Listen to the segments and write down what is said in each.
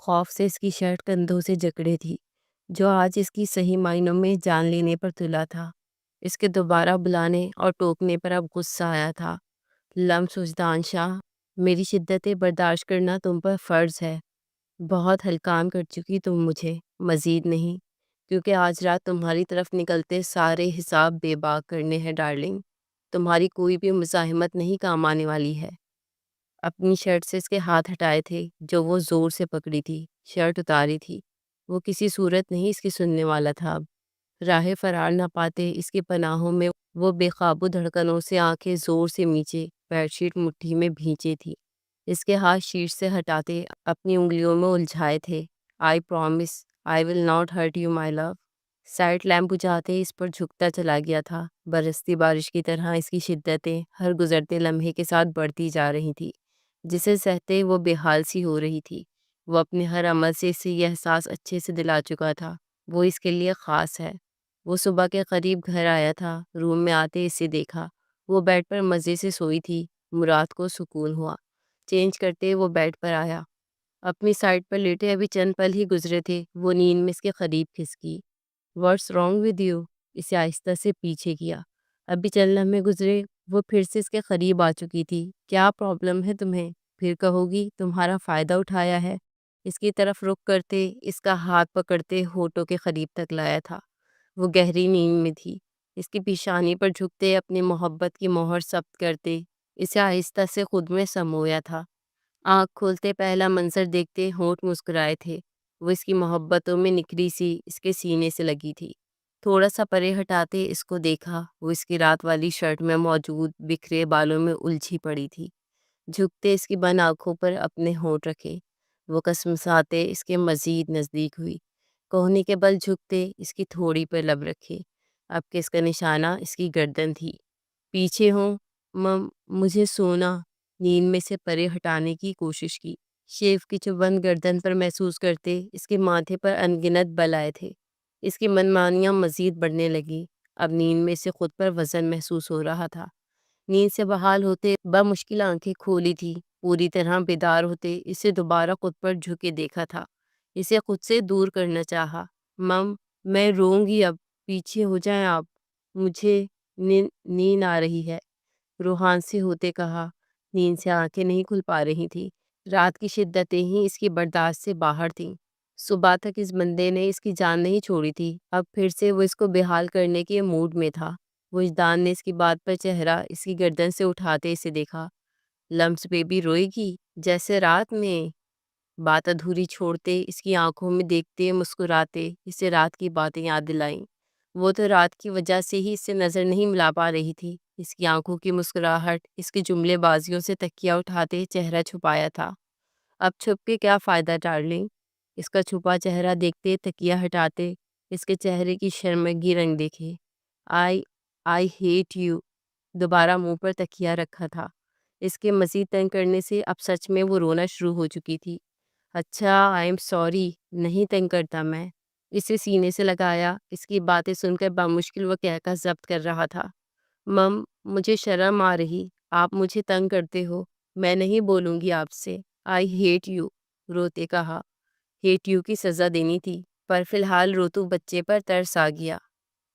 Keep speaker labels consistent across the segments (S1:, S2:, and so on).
S1: خوف سے اس کی شرٹ کندھوں سے جکڑے تھی، جو آج اس کی صحیح معنوں میں جان لینے پر تلا تھا۔ اس کے دوبارہ بلانے اور ٹوکنے پر اب غصہ آیا تھا۔ لمس وجدان شاہ، میری شدتیں برداشت کرنا تم پر فرض ہے۔ بہت ہلکام کر چکی تم مجھے، مزید نہیں، کیونکہ آج رات تمہاری طرف نکلتے سارے حساب بے باک کرنے ہیں ڈارلنگ۔ تمہاری کوئی بھی مزاحمت نہیں کام آنے والی ہے۔ اپنی شرٹ سے اس کے ہاتھ ہٹائے تھے جو وہ زور سے پکڑی تھی، شرٹ اتاری تھی۔ وہ کسی صورت نہیں اس کی سننے والا تھا اب۔ راہ فرار نہ پاتے اس کی پناہوں میں وہ بے قابو دھڑکنوں سے آنکھیں زور سے میچے، بیڈ شیٹ مٹھی میں بھینچے تھی۔ اس کے ہاتھ شیٹ سے ہٹاتے اپنی انگلیوں میں الجھائے تھے۔ I promise I will not hurt you my love. Side lamp بجھاتے اس پر جھکتا چلا گیا تھا۔ برستی بارش کی طرح اس کی شدتیں ہر گزرتے لمحے کے ساتھ بڑھتی جا رہی تھی، جسے سہتے وہ بے حال سی ہو رہی تھی۔ وہ اپنے ہر عمل سے اسے یہ احساس اچھے سے دلا چکا تھا، وہ اس کے لیے خاص ہے۔ وہ صبح کے قریب گھر آیا تھا، روم میں آتے اسے دیکھا۔ وہ بیڈ پر مزے سے سوئی تھی۔ مراد کو سکون ہوا۔ چینج کرتے وہ بیڈ پر آیا۔ اپنی سائڈ پر لیٹے ابھی چند پل ہی گزرے تھے، وہ نیند میں اس کے قریب کھسکی۔ What's wrong with you? اسے آہستہ سے پیچھے کیا۔ ابھی چند لمحے گزرے، وہ پھر سے اس کے قریب آ چکی تھی۔ کیا پرابلم ہے تمہیں؟ پھر کہو گی تمہارا فائدہ اٹھایا ہے۔ اس کی طرف رخ کرتے اس کا ہاتھ پکڑتے ہونٹوں کے قریب تک لایا تھا۔ وہ گہری نیند میں تھی۔ اس کی پیشانی پر جھکتے اپنی محبت کی مہر ثبت کرتے اسے آہستہ سے خود میں سمویا تھا۔ آنکھ کھولتے پہلا منظر دیکھتے ہونٹ مسکرائے تھے۔ وہ اس کی محبتوں میں نکھری سی اس کے سینے سے لگی تھی۔ تھوڑا سا پرے ہٹاتے اس کو دیکھا، وہ اس کی رات والی شرٹ میں موجود بکھرے بالوں میں الجھی پڑی تھی۔ جھکتے اس کی بند آنکھوں پر اپنے ہونٹ رکھے، وہ کسمساتے اس کے مزید نزدیک ہوئی۔ کوہنی کے بل جھکتے اس کی تھوڑی پر لب رکھے۔ اب کہ اس کا نشانہ اس کی گردن تھی۔ پیچھے ہوں مجھے سونا۔ نیند میں سے پرے ہٹانے کی کوشش کی۔ شیف کی چوبند گردن پر محسوس کرتے اس کے ماتھے پر انگنت بل آئے تھے۔ اس کی منمانیاں مزید بڑھنے لگی۔ اب نیند میں سے خود پر وزن محسوس ہو رہا تھا۔ نیند سے بحال ہوتے بمشکل آنکھیں کھولی تھی۔ پوری طرح بیدار ہوتے اسے دوبارہ خود پر جھکے دیکھا تھا۔ اسے خود سے دور کرنا چاہا۔ میں روں گی اب، پیچھے ہو جائیں آپ، مجھے نیند آ رہی ہے، روحان سے ہوتے کہا۔ نیند سے آنکھیں نہیں کھل پا رہی تھیں۔ رات کی شدتیں ہی اس کی برداشت سے باہر تھیں۔ صبح تک اس بندے نے اس کی جان نہیں چھوڑی تھی، اب پھر سے وہ اس کو بحال کرنے کے موڈ میں تھا۔ وجدان نے اس کی بات پر چہرہ اس کی گردن سے اٹھاتے اسے دیکھا۔ لمس بیبی روئے گی جیسے رات میں؟ بات ادھوری چھوڑتے اس کی آنکھوں میں دیکھتے مسکراتے اسے رات کی باتیں یاد دلائیں۔ وہ تو رات کی وجہ سے ہی اس سے نظر نہیں ملا پا رہی تھی۔ اس کی آنکھوں کی مسکراہٹ اس کی جملے بازیوں سے تکیہ اٹھاتے چہرہ چھپایا تھا۔ اب چھپ کے کیا فائدہ ڈارلنگ؟ اس کا چھپا چہرہ دیکھتے تکیہ ہٹاتے اس کے چہرے کی شرمگی رنگ دیکھے۔ آئی ہیٹ یو۔ دوبارہ منہ پر تکیہ رکھا تھا۔ اس کے مزید تنگ کرنے سے اب سچ میں وہ رونا شروع ہو چکی تھی۔ اچھا آئی ایم سوری، نہیں تنگ کرتا میں۔ اسے سینے سے لگایا۔ اس کی باتیں سن کر بامشکل وہ کہہ کر ضبط کر رہا تھا۔ مجھے شرم آ رہی، آپ مجھے تنگ کرتے ہو، میں نہیں بولوں گی آپ سے۔ آئی ہیٹ یو، روتے کہا۔ ہیٹ یو کی سزا دینی تھی، پر فی الحال روتو بچے پر ترس آ گیا۔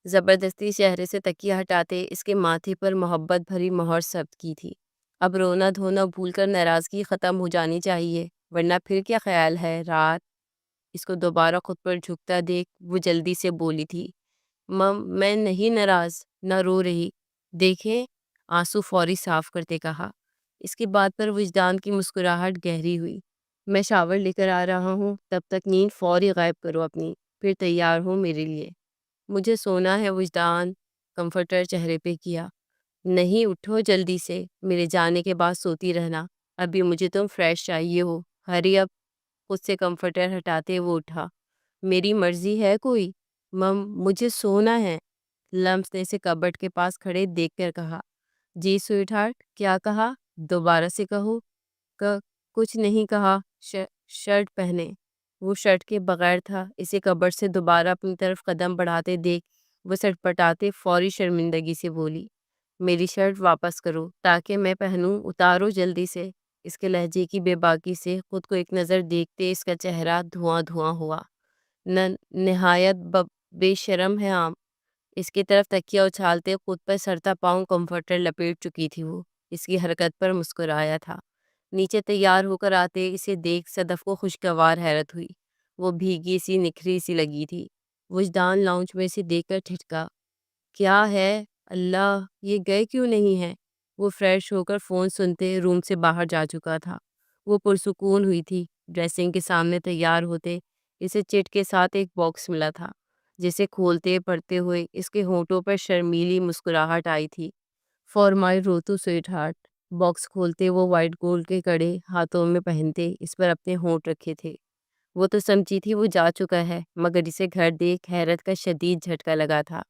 S1: زبردستی چہرے سے تکیہ ہٹاتے اس کے ماتھے پر محبت بھری مہر ثبت کی تھی۔ اب رونا دھونا بھول کر ناراضگی ختم ہو جانی چاہیے، ورنہ پھر کیا خیال ہے رات؟ اس کو دوبارہ خود پر جھکتا دیکھ وہ جلدی سے بولی تھی۔ میں نہیں ناراض، نہ رو رہی، دیکھیں، آنسو فوری صاف کرتے کہا۔ اس کی بات پر وجدان کی مسکراہٹ گہری ہوئی۔ میں شاور لے کر آ رہا ہوں، تب تک نیند فوری غائب کرو اپنی، پھر تیار ہو میرے لیے۔ مجھے سونا ہے وجدان، کمفرٹر چہرے پہ کیا۔ نہیں، اٹھو جلدی سے، میرے جانے کے بعد سوتی رہنا، ابھی مجھے تم فریش چاہیے ہو، ہری اب۔ خود سے کمفرٹر ہٹاتے وہ اٹھا۔ میری مرضی ہے کوئی؟ مجھے سونا ہے، لمس نے اسے کبڈ کے پاس کھڑے دیکھ کر کہا۔ جی سویٹ ہارٹ، کیا کہا؟ دوبارہ سے کہو۔ کچھ نہیں کہا، شرٹ پہنے۔ وہ شرٹ کے بغیر تھا۔ اسے کبڈ سے دوبارہ اپنی طرف قدم بڑھاتے دیکھ وہ سٹپٹاتے فوری شرمندگی سے بولی۔ میری شرٹ واپس کرو تاکہ میں پہنوں، اتارو جلدی سے۔ اس کے لہجے کی بے باکی سے خود کو ایک نظر دیکھتے اس کا چہرہ دھواں دھواں ہوا۔ نہایت بے شرم ہے آپ۔ اس کی طرف تکیہ اچھالتے خود پر سرتا پاؤں کمفرٹر لپیٹ چکی تھی وہ۔ اس کی حرکت پر مسکرایا تھا۔ نیچے تیار ہو کر آتے اسے دیکھ صدف کو خوشگوار حیرت ہوئی۔ وہ بھیگی سی نکھری سی لگی تھی۔ وجدان لاؤنج میں سے دیکھ کر ٹھٹکا، کیا ہے اللہ، یہ گئے کیوں نہیں ہے؟ وہ فریش ہو کر فون سنتے روم سے باہر جا چکا تھا۔ وہ پرسکون ہوئی تھی۔ ڈریسنگ کے سامنے تیار ہوتے اسے چٹ کے ساتھ ایک باکس ملا تھا، جسے کھولتے پڑھتے ہوئے اس کے ہونٹوں پر شرمیلی مسکراہٹ آئی تھی۔ فار مائی روتو سویٹ ہارٹ۔ باکس کھولتے وہ وائٹ گولڈ کے کڑے ہاتھوں میں پہنتے اس پر اپنے ہونٹ رکھے تھے۔ وہ تو سمجھی تھی وہ جا چکا ہے، مگر اسے گھر دیکھ حیرت کا شدید جھٹکا لگا تھا۔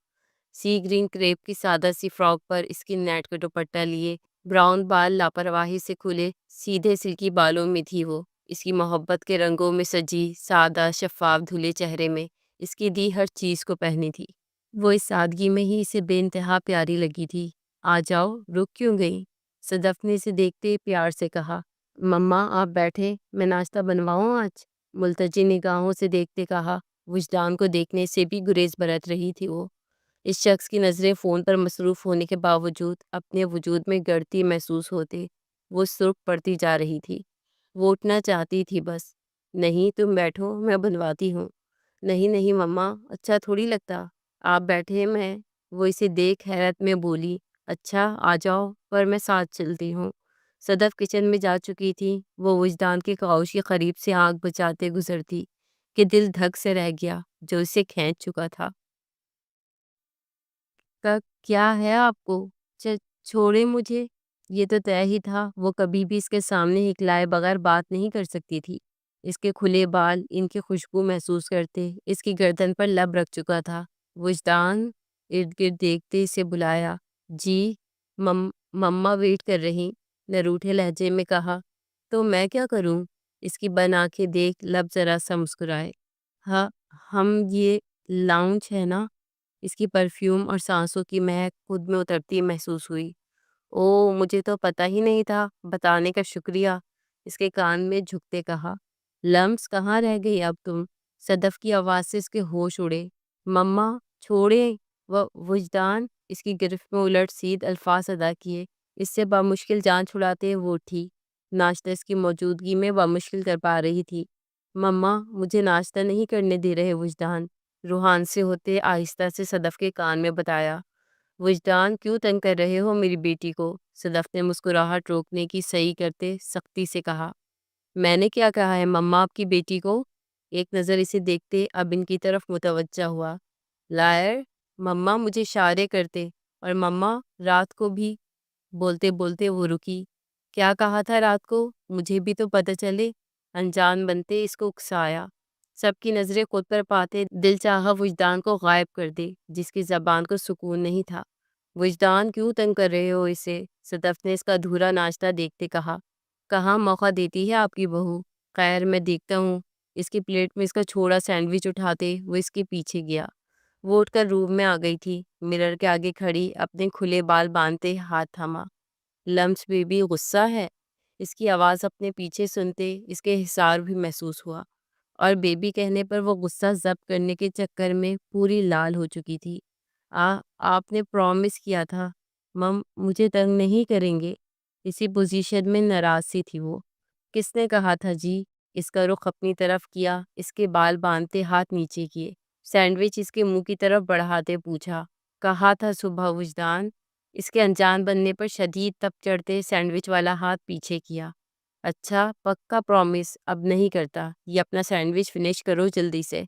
S1: سی گرین کریپ کی سادہ سی فراک پر اس کی نیٹ کا دوپٹہ لیے براؤن بال لاپرواہی سے کھلے سیدھے سلکی بالوں میں تھی وہ۔ اس کی محبت کے رنگوں میں سجی سادہ شفاف دھلے چہرے میں اس کی دی ہر چیز کو پہنی تھی۔ وہ اس سادگی میں ہی اسے بے انتہا پیاری لگی تھی۔ آ جاؤ، رک کیوں گئی؟ صدف نے اسے دیکھتے پیار سے کہا۔ مما آپ بیٹھے، میں ناشتہ بنواؤں آج؟ ملتجی نگاہوں سے دیکھتے کہا۔ وجدان کو دیکھنے سے بھی گریز برت رہی تھی وہ۔ اس شخص کی نظریں فون پر مصروف ہونے کے باوجود اپنے وجود میں گڑتی محسوس ہوتے وہ سرخ پڑتی جا رہی تھی۔ وہ اٹھنا چاہتی تھی بس۔ نہیں تم بیٹھو، میں بنواتی ہوں۔ نہیں نہیں مما، اچھا تھوڑی لگتا، آپ بیٹھے میں۔ وہ اسے دیکھ حیرت میں بولی، اچھا آ جاؤ، پر میں ساتھ چلتی ہوں۔ صدف کچن میں جا چکی تھی۔ وہ وجدان کے کاؤش کے قریب سے آنکھ بچاتے گزرتی کہ دل دھک سے رہ گیا جو اسے کھینچ چکا تھا۔ کیا ہے آپ کو؟ چھوڑے مجھے۔ یہ تو طے ہی تھا وہ کبھی بھی اس کے سامنے ہکلائے بغیر بات نہیں کر سکتی تھی۔ اس کے کھلے بال ان کی خوشبو محسوس کرتے اس کی گردن پر لب رکھ چکا تھا۔ وجدان ارد گرد دیکھتے اسے بلایا۔ جی مما ویٹ کر رہی، نے روٹھے لہجے میں کہا۔ تو میں کیا کروں؟ اس کی بن آنکھیں دیکھ لب ذرا سا مسکرائے۔ ہاں ہم یہ لاؤنج ہے نا؟ اس کی پرفیوم اور سانسوں کی مہک خود میں اترتی محسوس ہوئی۔ او مجھے تو پتہ ہی نہیں تھا، بتانے کا شکریہ، اس کے کان میں جھکتے کہا۔ لمس کہاں رہ گئی اب تم؟ صدف کی آواز سے اس کے ہوش اڑے۔ مما چھوڑیں۔ وجدان اس کی گرفت میں الٹ سیدھ الفاظ ادا کیے۔ اس سے بامشکل جان چھڑاتے وہ اٹھی۔ ناشتہ اس کی موجودگی میں بامشکل کر پا رہی تھی۔ مما مجھے ناشتہ نہیں کرنے دے رہے وجدان، روحان سے ہوتے آہستہ سے صدف کے کان میں بتایا۔ وجدان کیوں تنگ کر رہے ہو میری بیٹی کو؟ صدف نے مسکراہٹ روکنے کی صحیح کرتے سختی سے کہا۔ میں نے کیا کہا ہے مما آپ کی بیٹی کو؟ ایک نظر اسے دیکھتے اب ان کی طرف متوجہ ہوا۔ لائر، مما مجھے اشارے کرتے، اور مما رات کو بھی۔ بولتے بولتے وہ رکی۔ کیا کہا تھا رات کو؟ مجھے بھی تو پتہ چلے۔ انجان بنتے اس کو اکسایا۔ سب کی نظریں خود پر پاتے دل چاہا وجدان کو غائب کر دے جس کی زبان کو سکون نہیں تھا۔ وجدان کیوں تنگ کر رہے ہو اسے؟ صدف نے اس کا ادھورا ناشتہ دیکھتے کہا۔ کہاں موقع دیتی ہے آپ کی بہو؟ خیر میں دیکھتا ہوں۔ اس کی پلیٹ میں اس کا چھوڑا سینڈوچ اٹھاتے وہ اس کے پیچھے گیا۔ وہ اٹھ کر روم میں آ گئی تھی۔ مرر کے آگے کھڑی اپنے کھلے بال باندھتے ہاتھ تھاما۔ لمس بیبی غصہ ہے؟ اس کی آواز اپنے پیچھے سنتے اس کے حصار بھی محسوس ہوا، اور بیبی کہنے پر وہ غصہ ضبط کرنے کے چکر میں پوری لال ہو چکی تھی۔ آپ نے پرومس کیا تھا مجھے تنگ نہیں کریں گے۔ اسی پوزیشن میں ناراض سی تھی وہ۔ کس نے کہا تھا جی؟ اس کا رخ اپنی طرف کیا، اس کے بال باندھتے ہاتھ نیچے کیے، سینڈوچ اس کے منہ کی طرف بڑھاتے پوچھا۔ کہا تھا صبح وجدان۔ اس کے انجان بننے پر شدید تپ چڑھتے سینڈوچ والا ہاتھ پیچھے کیا۔ اچھا پکا پرومس اب نہیں کرتا، یہ اپنا سینڈوچ فنش کرو جلدی سے۔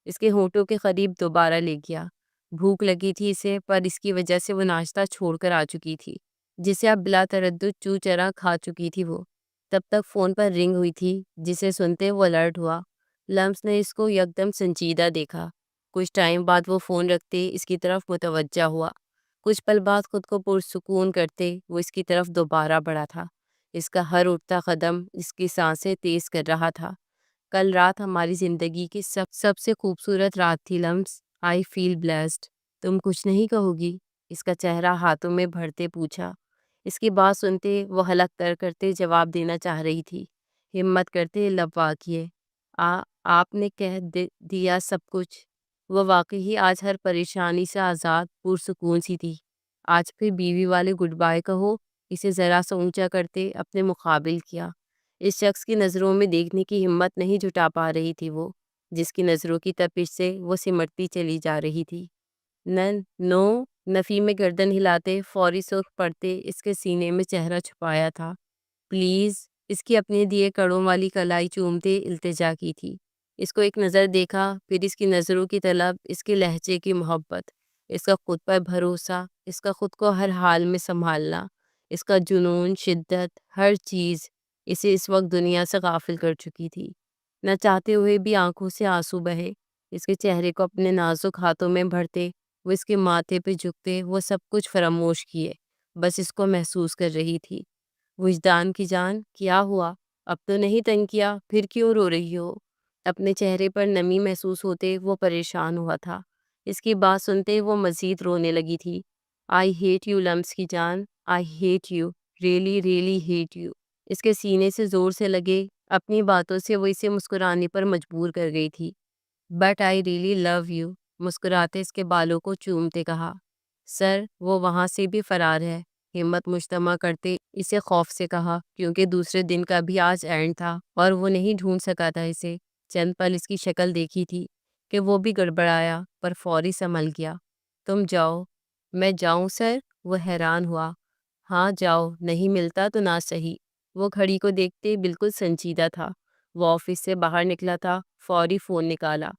S1: اس کے ہونٹوں کے قریب دوبارہ لے گیا۔ بھوک لگی تھی اسے، پر اس کی وجہ سے وہ ناشتہ چھوڑ کر آ چکی تھی جسے اب بلا تردد چو چرا کھا چکی تھی وہ۔ تب تک فون پر رنگ ہوئی تھی جسے سنتے وہ الرٹ ہوا۔ لمس نے اس کو یکدم سنجیدہ دیکھا۔ کچھ ٹائم بعد وہ فون رکھتے اس کی طرف متوجہ ہوا۔ کچھ پل بعد خود کو پرسکون کرتے وہ اس کی طرف دوبارہ بڑھا تھا۔ اس کا ہر اٹھتا قدم اس کی سانسیں تیز کر رہا تھا۔ کل رات ہماری زندگی کی سب سے خوبصورت رات تھی لمس۔ آئی فیل بلیسڈ۔ تم کچھ نہیں کہو گی؟ اس کا چہرہ ہاتھوں میں بھرتے پوچھا۔ اس کی بات سنتے وہ حلق کرتے جواب دینا چاہ رہی تھی۔ ہمت کرتے لب واقعے آپ نے کہہ دیا سب کچھ۔ وہ واقعی آج ہر پریشانی سے آزاد پرسکون سی تھی۔ آج پھر بیوی والے گڈ بائی کہو، اسے ذرا سا اونچا کرتے اپنے مقابل کیا۔ اس شخص کی نظروں میں دیکھنے کی ہمت نہیں جٹا پا رہی تھی وہ، جس کی نظروں کی تپش سے وہ سمٹتی چلی جا رہی تھی۔ نو نفی میں گردن ہلاتے فوری سرخ پڑتے اس کے سینے میں چہرہ چھپایا تھا۔ پلیز، اس کی اپنے دیے کڑوں والی کلائی چومتے التجا کی تھی۔ اس کو ایک نظر دیکھا، پھر اس کی نظروں کی طلب، اس کے لہجے کی محبت، اس کا خود پر بھروسہ، اس کا خود کو ہر حال میں سنبھالنا، اس کا جنون، شدت، ہر چیز اسے اس وقت دنیا سے غافل کر چکی تھی۔ نہ چاہتے ہوئے بھی آنکھوں سے آنسو بہے، اس کے چہرے کو اپنے نازک ہاتھوں میں بھرتے وہ اس کے ماتھے پہ جھکتے وہ سب کچھ فراموش کیے بس اس کو محسوس کر رہی تھی۔ وجدان کی جان، کیا ہوا؟ اب تو نہیں تنگ کیا؟ پھر کیوں رو رہی ہو؟ اپنے چہرے پر نمی محسوس ہوتے وہ پریشان ہوا تھا۔ اس کی بات سنتے وہ مزید رونے لگی تھی۔ آئی ہیٹ یو لمس کی جان، I hate you, really really hate you. اس کے سینے سے زور سے لگے اپنی باتوں سے وہ اسے مسکرانے پر مجبور کر گئی تھی۔ But I really love you, مسکراتے اس کے بالوں کو چومتے کہا۔ سر، وہ وہاں سے بھی فرار ہے، ہمت مجتمع کرتے اسے خوف سے کہا، کیونکہ دوسرے دن کا بھی آج اینڈ تھا اور وہ نہیں ڈھونڈ سکا تھا اسے۔ چند پل اس کی شکل دیکھی تھی کہ وہ بھی گڑبڑایا پر فوری سنبھل گیا۔ تم جاؤ۔ میں جاؤں سر؟ وہ حیران ہوا۔ ہاں جاؤ، نہیں ملتا تو نہ صحیح۔ وہ گھڑی کو دیکھتے بالکل سنجیدہ تھا۔ وہ آفس سے باہر نکلا تھا، فوری فون نکالا۔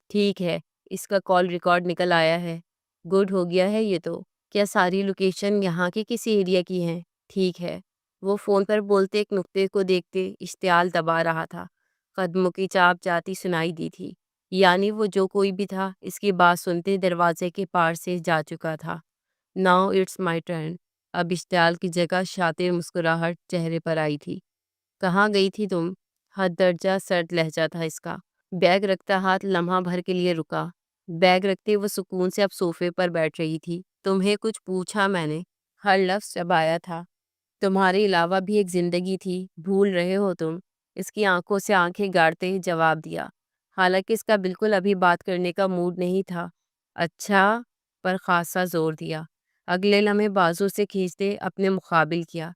S1: ٹھیک ہے، اس کا کال ریکارڈ نکل آیا ہے۔ گڈ ہو گیا ہے یہ تو۔ کیا ساری لوکیشن یہاں کے کسی ایریا کی ہیں؟ ٹھیک ہے۔ وہ فون پر بولتے ایک نقطے کو دیکھتے اشتعال دبا رہا تھا۔ قدموں کی چاپ جاتی سنائی دی تھی، یعنی وہ جو کوئی بھی تھا اس کی بات سنتے دروازے کے پار سے جا چکا تھا۔ Now it's my turn. اب اشتعال کی جگہ شاطر مسکراہٹ چہرے پر آئی تھی۔ کہاں گئی تھی تم؟ حد درجہ سرد لہجہ تھا اس کا۔ بیگ رکھتا ہاتھ لمحہ بھر کے لیے رکا۔ بیگ رکھتے وہ سکون سے اب صوفے پر بیٹھ رہی تھی۔ تمہیں کچھ پوچھا میں نے؟ ہر لفظ چبایا تھا۔ تمہارے علاوہ بھی ایک زندگی تھی، بھول رہے ہو تم؟ اس کی آنکھوں سے آنکھیں گاڑتے جواب دیا، حالانکہ اس کا بالکل ابھی بات کرنے کا موڈ نہیں تھا۔ اچھا، پر خاصا زور دیا۔ اگلے لمحے بازو سے کھینچتے اپنے مقابل کیا۔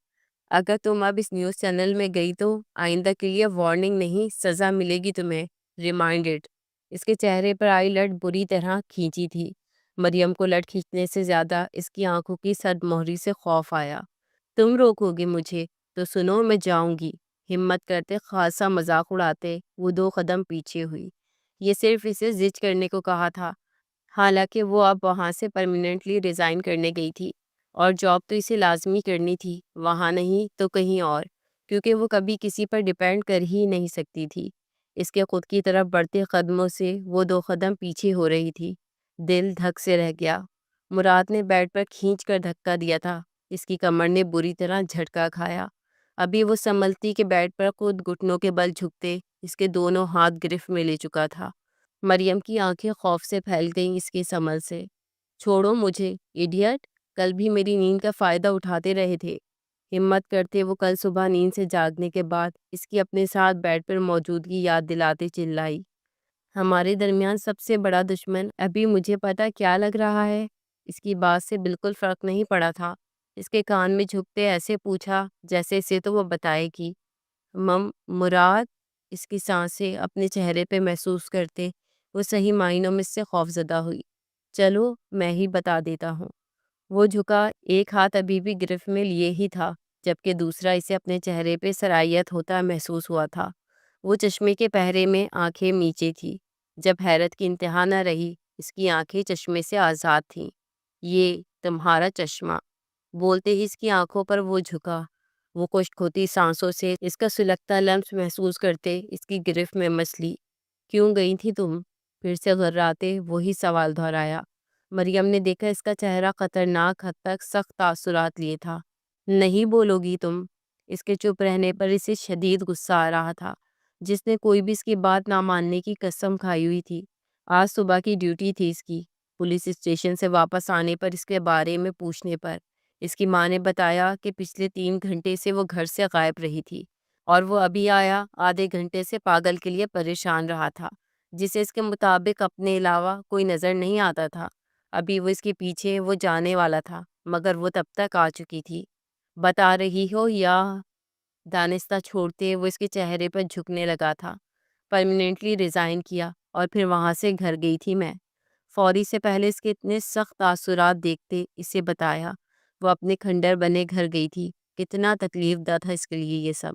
S1: اگر تم اب اس نیوز چینل میں گئی تو آئندہ کے لیے وارننگ نہیں، سزا ملے گی تمہیں، ریمائنڈڈ۔ اس کے چہرے پر آئی لٹ بری طرح کھینچی تھی۔ مریم کو لٹ کھینچنے سے زیادہ اس کی آنکھوں کی سرد مہری سے خوف آیا۔ تم روکو گے مجھے تو سنو، میں جاؤں گی۔ ہمت کرتے خاصا مذاق اڑاتے وہ 2 قدم پیچھے ہوئی۔ یہ صرف اسے زج کرنے کو کہا تھا، حالانکہ وہ اب وہاں سے پرماننٹلی ریزائن کرنے گئی تھی اور جاب تو اسے لازمی کرنی تھی، وہاں نہیں تو کہیں اور، کیونکہ وہ کبھی کسی پر ڈیپینڈ کر ہی نہیں سکتی تھی۔ اس کے خود کی طرف بڑھتے قدموں سے وہ 2 قدم پیچھے ہو رہی تھی۔ دل دھک سے رہ گیا۔ مراد نے بیڈ پر کھینچ کر دھکا دیا تھا۔ اس کی کمر نے بری طرح جھٹکا کھایا۔ ابھی وہ سنبھلتی کہ بیڈ پر خود گھٹنوں کے بل جھکتے اس کے دونوں ہاتھ گرفت میں لے چکا تھا۔ مریم کی آنکھیں خوف سے پھیل گئیں اس کے سنبھل سے۔ چھوڑو مجھے، ایڈیٹ، کل بھی میری نیند کا فائدہ اٹھاتے رہے تھے۔ ہمت کرتے وہ کل صبح نیند سے جاگنے کے بعد اس کی اپنے ساتھ بیڈ پر موجودگی یاد دلاتے چلائی۔ ہمارے درمیان سب سے بڑا دشمن ابھی مجھے پتا کیا لگ رہا ہے؟ اس کی بات سے بالکل فرق نہیں پڑا تھا۔ اس کے کان میں جھکتے ایسے پوچھا جیسے اسے تو وہ بتائے گی۔ مراد؟ اس کی سانسیں اپنے چہرے پہ محسوس کرتے وہ صحیح معنوں میں سے خوف زدہ ہوئی۔ چلو میں ہی بتا دیتا ہوں۔ وہ جھکا، ایک ہاتھ ابھی بھی گرفت میں لیے ہی تھا، جبکہ دوسرا اسے اپنے چہرے پہ سرائیت ہوتا محسوس ہوا تھا۔ وہ چشمے کے پہرے میں آنکھیں میچے تھی۔ جب حیرت کی انتہا نہ رہی، اس کی آنکھیں چشمے سے آزاد تھیں۔ یہ تمہارا چشمہ؟ بولتے ہی اس کی آنکھوں پر وہ جھکا۔ وہ خشک ہوتی سانسوں سے اس کا سلگتا لمس محسوس کرتے اس کی گرفت میں مچ لی۔ کیوں گئی تھی تم؟ پھر سے غراتے وہی سوال دہرایا۔ مریم نے دیکھا اس کا چہرہ خطرناک حد تک سخت تاثرات لیے تھا۔ نہیں بولو گی تم؟ اس کے چپ رہنے پر اسے شدید غصہ آ رہا تھا۔ جس نے کوئی بھی اس کی بات نہ ماننے کی قسم کھائی ہوئی تھی۔ آج صبح کی ڈیوٹی تھی اس کی، پولیس اسٹیشن سے واپس آنے پر اس کے بارے میں پوچھنے پر اس کی ماں نے بتایا کہ پچھلے 3 گھنٹے سے وہ گھر سے غائب رہی تھی اور وہ ابھی آیا آدھے گھنٹے سے پاگل کے لیے پریشان رہا تھا، جسے اس کے مطابق اپنے علاوہ کوئی نظر نہیں آتا تھا۔ ابھی وہ اس کے پیچھے وہ جانے والا تھا مگر وہ تب تک آ چکی تھی۔ بتا رہی ہو یا؟ دانستہ چھوڑتے وہ اس کے چہرے پر جھکنے لگا تھا۔ پرماننٹلی ریزائن کیا اور پھر وہاں سے گھر گئی تھی میں۔ فوری سے پہلے اس کے اتنے سخت تاثرات دیکھتے اسے بتایا وہ اپنے کھنڈر بنے گھر گئی تھی۔ کتنا تکلیف دہ تھا اس کے لیے یہ سب۔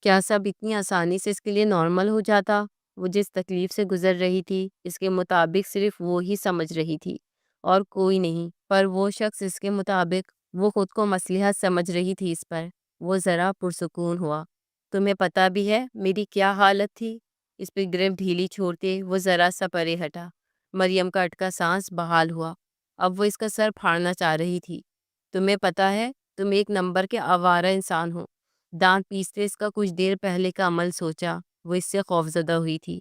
S1: کیا سب اتنی آسانی سے اس کے لیے نارمل ہو جاتا؟ وہ جس تکلیف سے گزر رہی تھی اس کے مطابق صرف وہ ہی سمجھ رہی تھی اور کوئی نہیں، پر وہ شخص اس کے مطابق وہ خود کو مصلحت سمجھ رہی تھی اس پر۔ وہ ذرا پرسکون ہوا۔ تمہیں پتہ بھی ہے میری کیا حالت تھی؟ اس پہ گرفت ڈھیلی چھوڑتے وہ ذرا سا پرے ہٹا۔ مریم کا اٹکا سانس بحال ہوا۔ اب وہ اس کا سر پھاڑنا چاہ رہی تھی۔ تمہیں پتہ ہے تم ایک نمبر کے آوارہ انسان ہو۔ دانت پیستے اس کا کچھ دیر پہلے کا عمل سوچا۔ وہ اس سے خوفزدہ ہوئی تھی۔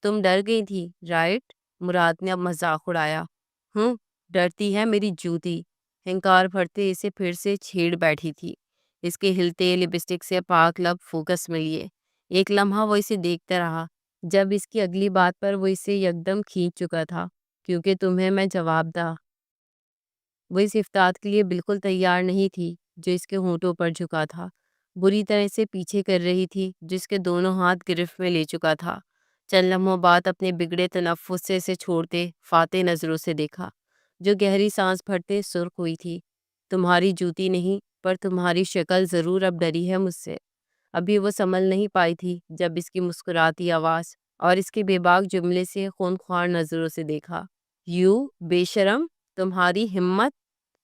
S1: تم ڈر گئی تھی رائٹ؟ مراد نے اب مذاق اڑایا۔ ڈرتی ہے میری جوتی؟ ہنکار بھرتے اسے پھر سے چھیڑ بیٹھی تھی۔ اس کے ہلتے لپسٹک سے پاک لب فوکس میں لیے۔ ایک لمحہ وہ اسے دیکھتا رہا، جب اس کی اگلی بات پر وہ اسے یکدم کھینچ چکا تھا۔ کیونکہ تمہیں میں جواب دہ۔ وہ اس افتاد کے لیے بالکل تیار نہیں تھی جو اس کے ہونٹوں پر جھکا تھا۔ بری طرح سے پیچھے کر رہی تھی جس کے دونوں ہاتھ گرفت میں لے چکا تھا۔ چند لمحوں بعد اپنے بگڑے تنفس سے اسے چھوڑتے فاتح نظروں سے دیکھا، جو گہری سانس بھرتے سرخ ہوئی تھی۔ تمہاری جوتی نہیں، پر تمہاری شکل ضرور اب ڈری ہے مجھ سے۔ ابھی وہ سنبھل نہیں پائی تھی جب اس کی مسکراتی آواز اور اس کے بے باک جملے سے خونخوار نظروں سے دیکھا۔ بے شرم، تمہاری ہمت!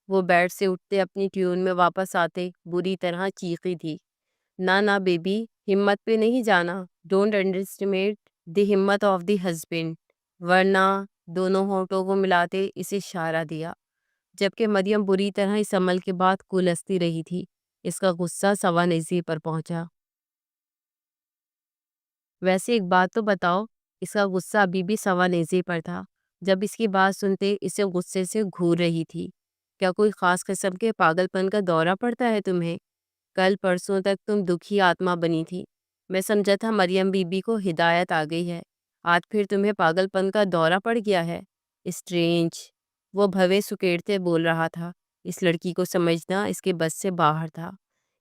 S1: وہ بیڈ سے اٹھتے اپنی ٹیون میں واپس آتے بری طرح چیخی تھی۔ نہ بیبی، ہمت پہ نہیں جانا۔ ڈونٹ انڈر اسٹیمیٹ دی ہمت آف دی ہسبینڈ، ورنہ… دونوں ہونٹوں کو ملاتے اسے اشارہ دیا، جبکہ مریم بری طرح اس عمل کے بعد کلستی رہی تھی۔ اس کا غصہ سوانیزی پر پہنچا۔ ویسے ایک بات تو بتاؤ، اس کا غصہ ابھی بھی سوانیزی پر تھا۔ جب اس کی بات سنتے اسے غصے سے گھور رہی تھی۔ کیا کوئی خاص قسم کے پاگل پن کا دورہ پڑتا ہے تمہیں؟ کل پرسوں تک تم دکھی آتما بنی تھی۔ میں سمجھا تھا مریم بی بی کو ہدایت آ گئی ہے، آج پھر تمہیں پاگل پن کا دورہ پڑ گیا ہے۔ اسٹرینج، وہ بھوے سکیڑتے بول رہا تھا۔ اس لڑکی کو سمجھنا اس کے بس سے باہر تھا۔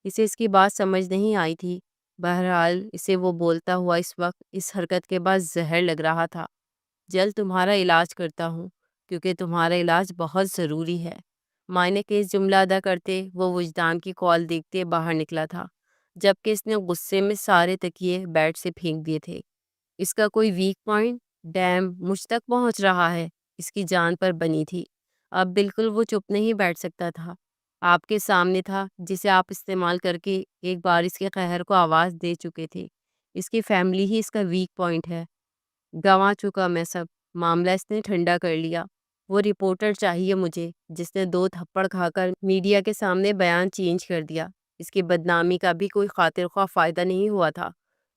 S1: اسے اس کی بات سمجھ نہیں آئی تھی۔ بہرحال اسے وہ بولتا ہوا اس وقت اس حرکت کے بعد زہر لگ رہا تھا۔ جلد تمہارا علاج کرتا ہوں، کیونکہ تمہارا علاج بہت ضروری ہے۔ معنی کے اس جملہ ادا کرتے وہ وجدان کی کال دیکھتے باہر نکلا تھا، جبکہ اس نے غصے میں سارے تکیے بیڈ سے پھینک دیے تھے۔ اس کا کوئی ویک پوائنٹ؟ ڈیم، مجھ تک پہنچ رہا ہے۔ اس کی جان پر بنی تھی۔ اب بالکل وہ چپ نہیں بیٹھ سکتا تھا۔ آپ کے سامنے تھا، جسے آپ استعمال کر کے ایک بار اس کے قہر کو آواز دے چکے تھے۔ اس کی فیملی ہی اس کا ویک پوائنٹ ہے۔ گنوا چکا میں سب۔ معاملہ اس نے ٹھنڈا کر لیا۔ وہ رپورٹر چاہیے مجھے جس نے 2 تھپڑ کھا کر میڈیا کے سامنے بیان چینج کر دیا۔ اس کی بدنامی کا بھی کوئی خاطر خواہ فائدہ نہیں ہوا تھا،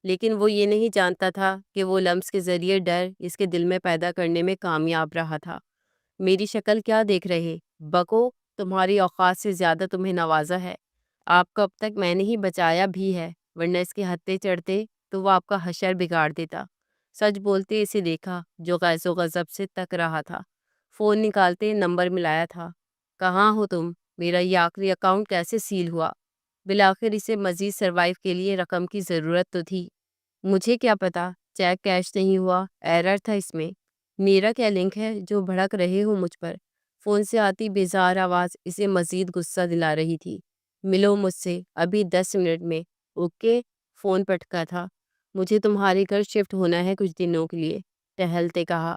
S1: لیکن وہ یہ نہیں جانتا تھا کہ وہ لمس کے ذریعے ڈر اس کے دل میں پیدا کرنے میں کامیاب رہا تھا۔ میری شکل کیا دیکھ رہے؟ بکو، تمہاری اوقات سے زیادہ تمہیں نوازا ہے۔ آپ کو اب تک میں نے ہی بچایا بھی ہے، ورنہ اس کے ہتھے چڑھتے تو وہ آپ کا حشر بگاڑ دیتا۔ سچ بولتے اسے دیکھا جو غیظ و غضب سے تک رہا تھا۔ فون نکالتے نمبر ملایا تھا۔ کہاں ہو تم؟ میرا یہ آخری اکاؤنٹ کیسے سیل ہوا؟ بالآخر اسے مزید سروائیو کے لیے رقم کی ضرورت تو تھی۔ مجھے کیا پتا، چیک کیش نہیں ہوا، ایرر تھا اس میں۔ میرا کیا لنک ہے جو بھڑک رہے ہو مجھ پر؟ فون سے آتی بیزار آواز اسے مزید غصہ دلا رہی تھی۔ ملو مجھ سے ابھی 10 منٹ میں، اوکے؟ فون پٹکا تھا۔ مجھے تمہارے گھر شفٹ ہونا ہے کچھ دنوں کے لیے، ٹہلتے کہا۔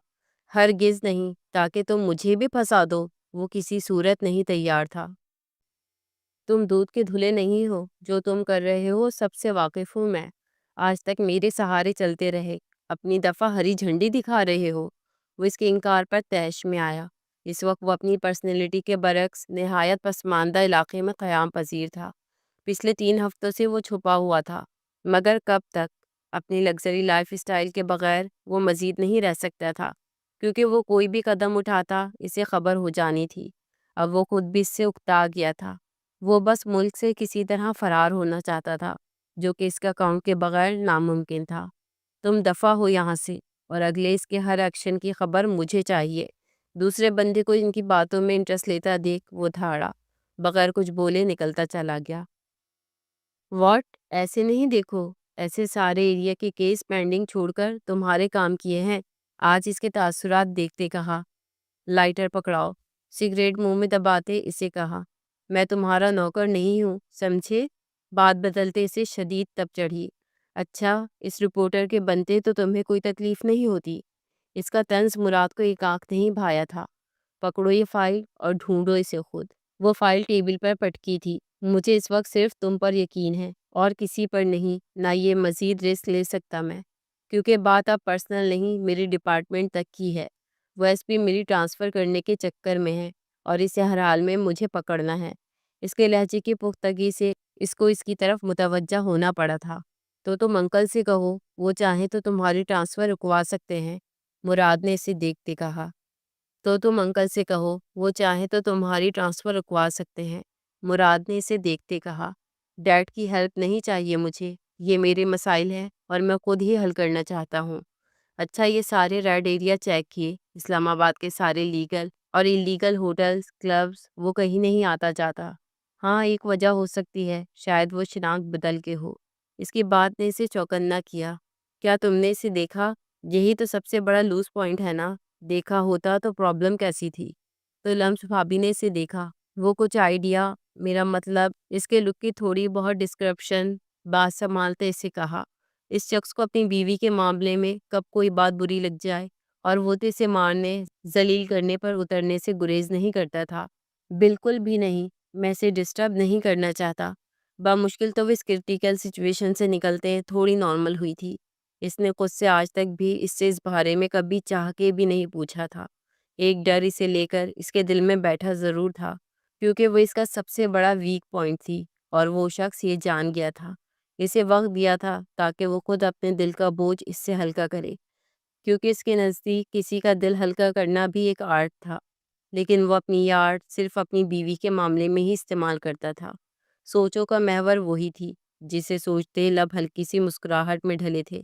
S1: ہرگز نہیں، تاکہ تم مجھے بھی پھنسا دو۔ وہ کسی صورت نہیں تیار تھا۔ تم دودھ کے دھلے نہیں ہو، جو تم کر رہے ہو سب سے واقف ہوں میں۔ آج تک میرے سہارے چلتے رہے، اپنی دفعہ ہری جھنڈی دکھا رہے ہو۔ وہ اس کے انکار پر طیش میں آیا۔ اس وقت وہ اپنی پرسنالٹی کے برعکس نہایت پسماندہ علاقے میں قیام پذیر تھا۔ پچھلے 3 ہفتوں سے وہ چھپا ہوا تھا، مگر کب تک؟ اپنی لگژری لائف اسٹائل کے بغیر وہ مزید نہیں رہ سکتا تھا، کیونکہ وہ کوئی بھی قدم اٹھاتا اسے خبر ہو جانی تھی۔ اب وہ خود بھی اس سے اکتا گیا تھا۔ وہ بس ملک سے کسی طرح فرار ہونا چاہتا تھا، جو کہ اس کا اکاؤنٹ کے بغیر ناممکن تھا۔ تم دفع ہو یہاں سے، اور اگلے اس کے ہر ایکشن کی خبر مجھے چاہیے۔ دوسرے بندے کو ان کی باتوں میں انٹرسٹ لیتا دیکھ وہ دھاڑا، بغیر کچھ بولے نکلتا چلا گیا۔ واٹ؟ ایسے نہیں دیکھو، ایسے سارے ایریا کے کیس پینڈنگ چھوڑ کر تمہارے کام کیے ہیں۔ آج اس کے تاثرات دیکھتے کہا۔ لائٹر پکڑاؤ، سگریٹ منہ میں دباتے اسے کہا۔ میں تمہارا نوکر نہیں ہوں، سمجھے؟ بات بدلتے اسے شدید تب چڑھی۔ اچھا، اس رپورٹر کے بنتے تو تمہیں کوئی تکلیف نہیں ہوتی؟ اس کا طنز مراد کو ایک آنکھ نہیں بھایا تھا۔ پکڑو یہ فائل اور ڈھونڈو اسے خود۔ وہ فائل ٹیبل پر پٹکی تھی۔ مجھے اس وقت صرف تم پر یقین ہے اور کسی پر نہیں، نہ یہ مزید رسک لے سکتا میں، کیونکہ بات اب پرسنل نہیں، میری ڈپارٹمنٹ تک کی ہے۔ وہ ایس پی میری ٹرانسفر کرنے کے چکر میں ہے اور اسے ہر حال میں مجھے پکڑنا ہے۔ اس کے لہجے کی پختگی سے اس کو اس کی طرف متوجہ ہونا پڑا تھا۔ تو تم انکل سے کہو، وہ چاہیں تو تمہاری ٹرانسفر رکوا سکتے ہیں، مراد نے اسے دیکھتے کہا۔ تو تم انکل سے کہو، وہ چاہیں تو تمہاری ٹرانسفر رکوا سکتے ہیں، مراد نے اسے دیکھتے کہا۔ ڈیڈ کی ہیلپ نہیں چاہیے مجھے، یہ میرے مسائل ہیں اور میں خود ہی حل کرنا چاہتا ہوں۔ اچھا، یہ سارے ریڈ ایریا چیک کیے؟ اسلام آباد کے سارے لیگل اور انلیگل ہوٹلز، کلبز، وہ کہیں نہیں آتا جاتا؟ ہاں، ایک وجہ ہو سکتی ہے، شاید وہ شناخت بدل کے ہو۔ اس کی بات نے اسے چوکنا کیا۔ کیا تم نے اسے دیکھا؟ یہی تو سب سے بڑا لوز پوائنٹ ہے نا۔ دیکھا ہوتا تو پرابلم کیسی تھی؟ تو لمس بھابھی نے اسے دیکھا۔ وہ کچھ آئیڈیا، میرا مطلب اس کے لک کی تھوڑی بہت ڈسکرپشن، بات سنبھالتے اسے کہا۔ اس شخص کو اپنی بیوی کے معاملے میں کب کوئی بات بری لگ جائے، اور وہ تو اسے مارنے، ذلیل کرنے پر اترنے سے گریز نہیں کرتا تھا۔ بالکل بھی نہیں، میں اسے ڈسٹرب نہیں کرنا چاہتا۔ بامشکل تو وہ اس کرٹیکل سچویشن سے نکلتے تھوڑی نارمل ہوئی تھی۔ اس نے خود سے آج تک بھی اس سے اس بارے میں کبھی چاہ کے بھی نہیں پوچھا تھا۔ ایک ڈر اسے لے کر اس کے دل میں بیٹھا ضرور تھا، کیونکہ وہ اس کا سب سے بڑا ویک پوائنٹ تھی، اور وہ شخص یہ جان گیا تھا۔ اسے وقت دیا تھا تاکہ وہ خود اپنے دل کا بوجھ اس سے ہلکا کرے، کیونکہ اس کے نزدیک کسی کا دل ہلکا کرنا بھی ایک آرٹ تھا، لیکن وہ اپنی یہ آرٹ صرف اپنی بیوی کے معاملے میں ہی استعمال کرتا تھا۔ سوچوں کا محور وہی تھی، جسے سوچتے لب ہلکی سی مسکراہٹ میں ڈھلے تھے۔